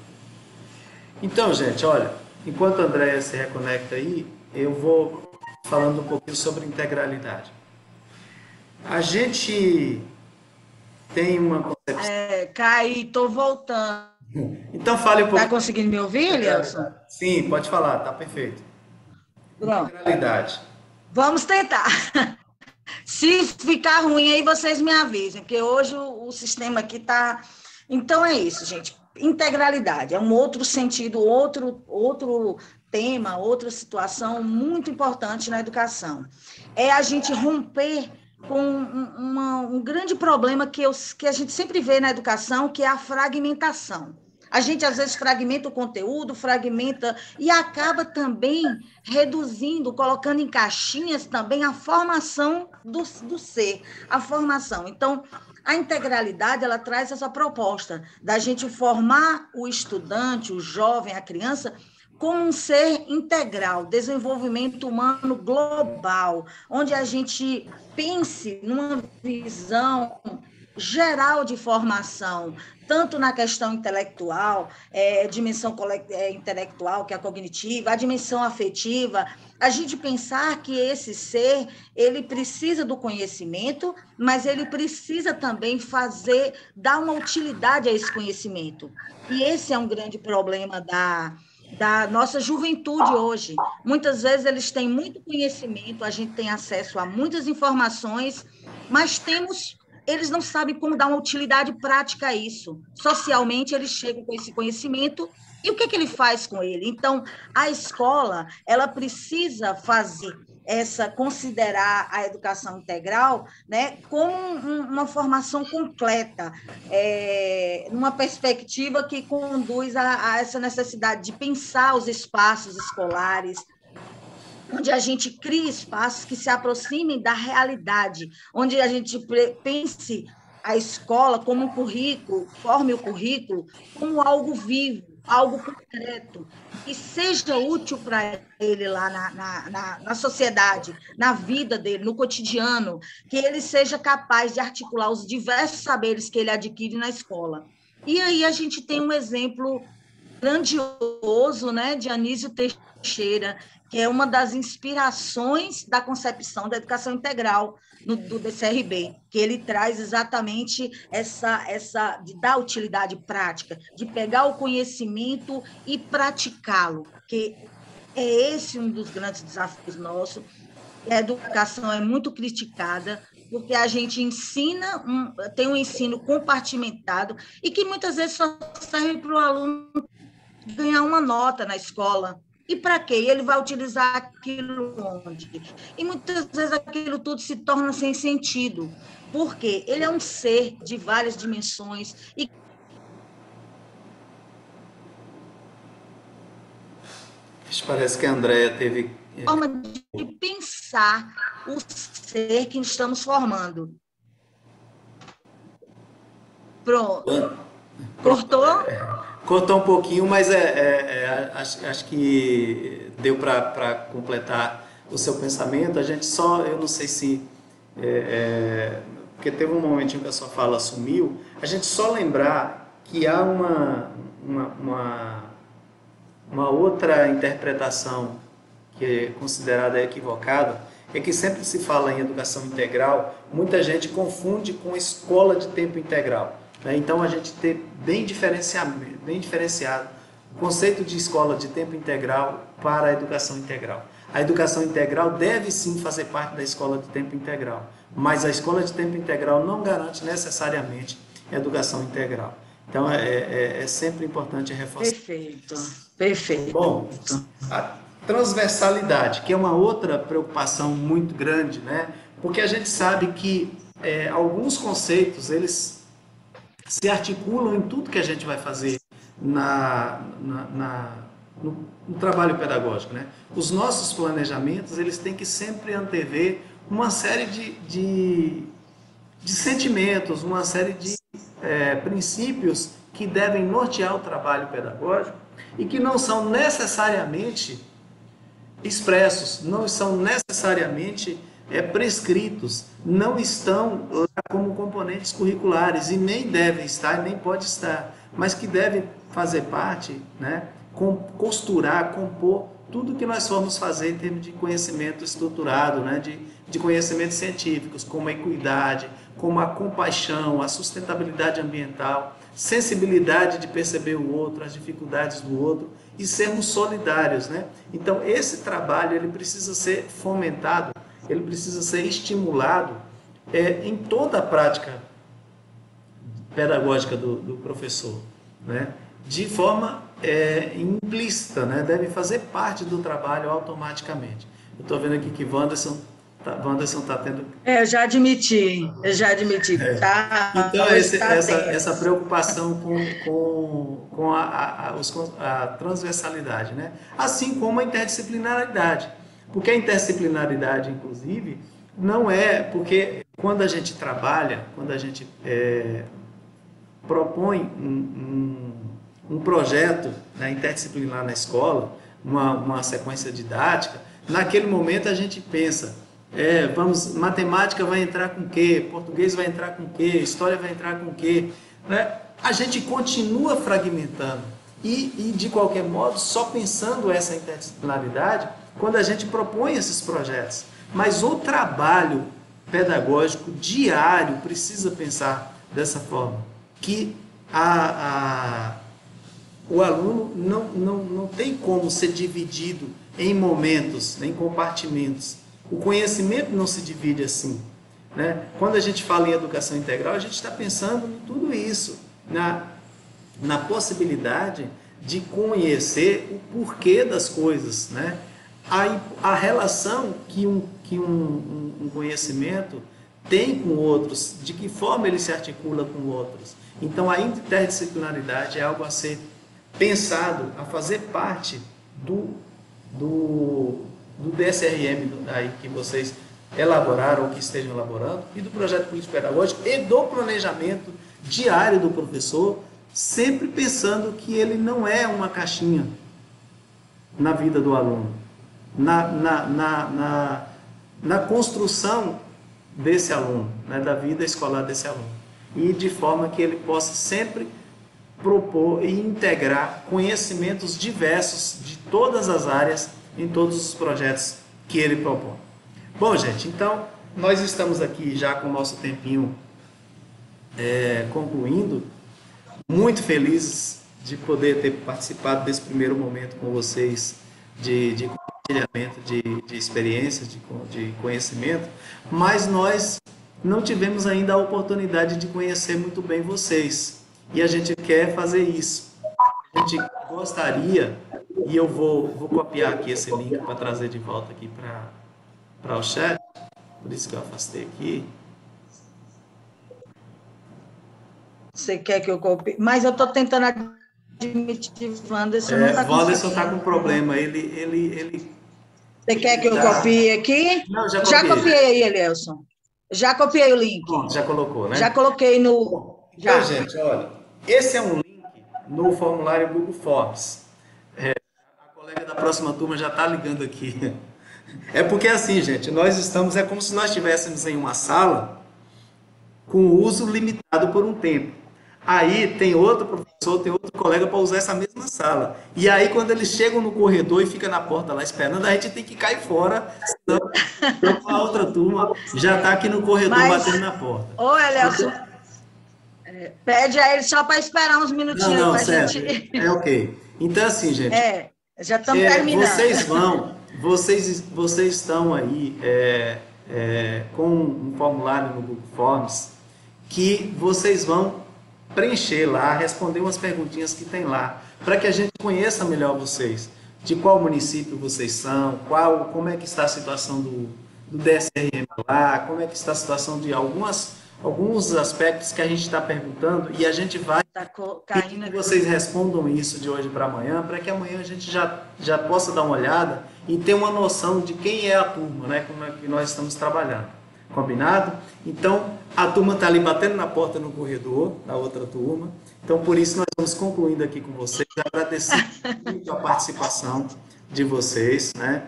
Então, gente, olha, enquanto a Andréia se reconecta aí, eu vou falando um pouquinho sobre integralidade. A gente tem uma concepção... Cai, estou voltando. Então fale um pouco. Está conseguindo me ouvir, Nelson? Sim, pode falar, está perfeito. Pronto. Integralidade. Vamos tentar. Se ficar ruim, aí vocês me avisem, porque hoje o sistema aqui está... Então é isso, gente. Integralidade é um outro sentido, outro tema, outra situação muito importante na educação. É a gente romper com um grande problema que a gente sempre vê na educação, que é a fragmentação. A gente, às vezes, fragmenta o conteúdo, fragmenta e acaba também reduzindo, colocando em caixinhas também a formação do ser, a formação. Então, a integralidade, ela traz essa proposta da gente formar o estudante, o jovem, a criança, como um ser integral, desenvolvimento humano global, onde a gente pense numa visão geral de formação, tanto na questão intelectual, dimensão intelectual, que é a cognitiva, a dimensão afetiva, a gente pensar que esse ser, ele precisa do conhecimento, mas ele precisa também dar uma utilidade a esse conhecimento. E esse é um grande problema da nossa juventude hoje. Muitas vezes eles têm muito conhecimento, a gente tem acesso a muitas informações, mas eles não sabem como dar uma utilidade prática a isso. Socialmente, eles chegam com esse conhecimento e o que ele faz com ele? Então, a escola, ela precisa considerar a educação integral, né, como uma formação completa, numa perspectiva que conduz a essa necessidade de pensar os espaços escolares, onde a gente cria espaços que se aproximem da realidade, onde a gente pense a escola como um currículo, forme o currículo como algo vivo, algo concreto, que seja útil para ele lá na sociedade, na vida dele, no cotidiano, que ele seja capaz de articular os diversos saberes que ele adquire na escola. E aí a gente tem um exemplo grandioso, né, de Anísio Teixeira, que é uma das inspirações da concepção da educação integral do DCRB, que ele traz exatamente essa de dar utilidade prática, de pegar o conhecimento e praticá-lo, que é esse um dos grandes desafios nossos. A educação é muito criticada, porque a gente tem um ensino compartimentado e que muitas vezes só serve para o aluno ganhar uma nota na escola. E para quê? Ele vai utilizar aquilo onde? E muitas vezes aquilo tudo se torna sem sentido, porque ele é um ser de várias dimensões e parece que a Andréia teve forma de pensar o ser que estamos formando. Pronto. Cortou? Cortou um pouquinho, mas acho que deu para completar o seu pensamento. Eu não sei se... porque teve um momentinho que a sua fala sumiu. A gente só lembrar que há uma outra interpretação que é considerada equivocada, é que sempre se fala em educação integral, muita gente confunde com escola de tempo integral. Então, a gente tem bem diferenciado o conceito de escola de tempo integral para a educação integral. A educação integral deve sim fazer parte da escola de tempo integral, mas a escola de tempo integral não garante necessariamente a educação integral. Então, é sempre importante reforçar. Perfeito. Bom, a transversalidade, que é uma outra preocupação muito grande, né? Porque a gente sabe que alguns conceitos, eles se articulam em tudo que a gente vai fazer no trabalho pedagógico, né? Os nossos planejamentos, eles têm que sempre antever uma série de sentimentos, uma série de princípios que devem nortear o trabalho pedagógico e que não são necessariamente expressos, não são necessariamente prescritos, não estão lá como componentes curriculares e nem devem estar, nem pode estar, mas que devem fazer parte, né, costurar, compor tudo que nós formos fazer em termos de conhecimento estruturado, né, de conhecimentos científicos, como a equidade, como a compaixão, a sustentabilidade ambiental, sensibilidade de perceber o outro, as dificuldades do outro e sermos solidários, né? Então, esse trabalho ele precisa ser fomentado, ele precisa ser estimulado em toda a prática pedagógica do professor, né? De forma implícita, né? Deve fazer parte do trabalho automaticamente. Eu estou vendo aqui que Wanderson está tendo... Eu já admiti. Tá, então, essa preocupação com a transversalidade, né? Assim como a interdisciplinaridade. Porque a interdisciplinaridade, inclusive, não é... Porque quando a gente trabalha, quando a gente propõe um projeto, né, interdisciplinar na escola, uma sequência didática, naquele momento a gente pensa, matemática vai entrar com o quê? Português vai entrar com o quê? História vai entrar com o quê? Né? A gente continua fragmentando e, de qualquer modo, só pensando essa interdisciplinaridade quando a gente propõe esses projetos. Mas o trabalho pedagógico diário precisa pensar dessa forma, que o aluno não tem como ser dividido em momentos, em compartimentos. O conhecimento não se divide assim, né? Quando a gente fala em educação integral, a gente está pensando em tudo isso, na possibilidade de conhecer o porquê das coisas, né? A relação que um conhecimento tem com outros, de que forma ele se articula com outros. Então, a interdisciplinaridade é algo a ser pensado, a fazer parte do DSRM aí que vocês elaboraram ou que estejam elaborando, e do projeto político-pedagógico e do planejamento diário do professor, sempre pensando que ele não é uma caixinha na vida do aluno, na construção desse aluno, né, da vida escolar desse aluno, e de forma que ele possa sempre propor e integrar conhecimentos diversos de todas as áreas em todos os projetos que ele propõe. Bom, gente, então nós estamos aqui já com o nosso tempinho concluindo, muito felizes de poder ter participado desse primeiro momento com vocês de compartilhamento de experiências, de conhecimento, mas nós não tivemos ainda a oportunidade de conhecer muito bem vocês, e a gente quer fazer isso. A gente gostaria, e eu vou copiar aqui esse link para trazer de volta aqui para o chat, por isso que eu afastei aqui. Você quer que eu copie? Mas eu estou tentando admitir, Wanderson. Wanderson está com problema. Ele... Você quer que eu copie aqui? Não, já copiei aí, Elielson. Já copiei o link. Bom, já colocou, né? Já coloquei no... Então, gente, olha, esse é um link no formulário Google Forms. A colega da próxima turma já está ligando aqui. É porque assim, gente, nós estamos... É como se nós estivéssemos em uma sala com uso limitado por um tempo. Aí tem outro professor, tem outro colega para usar essa mesma sala. E aí, quando eles chegam no corredor e fica na porta lá esperando, a gente tem que cair fora, senão a outra turma já está aqui no corredor batendo na porta. Ô, Elielson, pede a ele só para esperar uns minutinhos. Não, certo. Gente... É ok. Então, assim, gente... já estamos terminando. Vocês estão aí com um formulário no Google Forms que vocês vão preencher lá, responder umas perguntinhas que tem lá, para que a gente conheça melhor vocês, de qual município vocês são, como é que está a situação do DSRM lá, como é que está a situação de alguns aspectos que a gente está perguntando, e a gente vai pedir que vocês respondam isso de hoje para amanhã, para que amanhã a gente já possa dar uma olhada e ter uma noção de quem é a turma, né, como é que nós estamos trabalhando. Combinado? Então, a turma está ali batendo na porta no corredor, da outra turma. Então, por isso, nós vamos concluindo aqui com vocês. Agradecer muito a participação de vocês, né?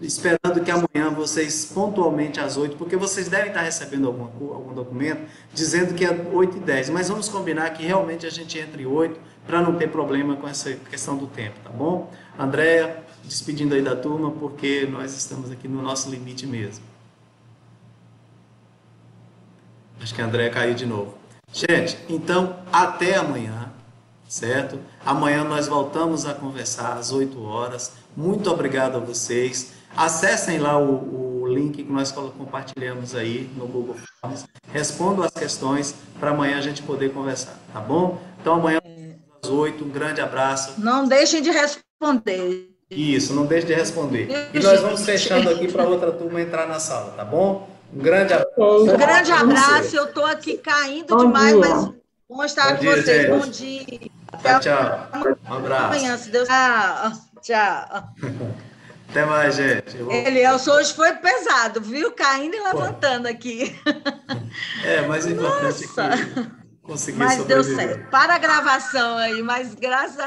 Esperando que amanhã vocês, pontualmente às 8, porque vocês devem estar recebendo algum documento dizendo que é 8h10, mas vamos combinar que realmente a gente entre 8 para não ter problema com essa questão do tempo, tá bom? Andréia, despedindo aí da turma, porque nós estamos aqui no nosso limite mesmo. Acho que a Andréia caiu de novo. Gente, então, até amanhã, certo? Amanhã nós voltamos a conversar às 8 horas. Muito obrigado a vocês. Acessem lá o link que nós compartilhamos aí no Google Forms. Respondam as questões para amanhã a gente poder conversar, tá bom? Então, amanhã às 8, um grande abraço. Não deixem de responder. Isso, não deixe de responder. E nós vamos fechando aqui para outra turma entrar na sala, tá bom? Um grande abraço. Um grande abraço. Eu estou aqui caindo demais, mas bom estar com vocês. Bom dia. Tchau, tchau. Um abraço. Amanhã, se Deus... Tchau. Até mais, gente. Elielson hoje foi pesado, viu? Caindo e levantando aqui. Mas o importante é que consegui sobreviver. Mas deu certo. Para a gravação aí, mas graças a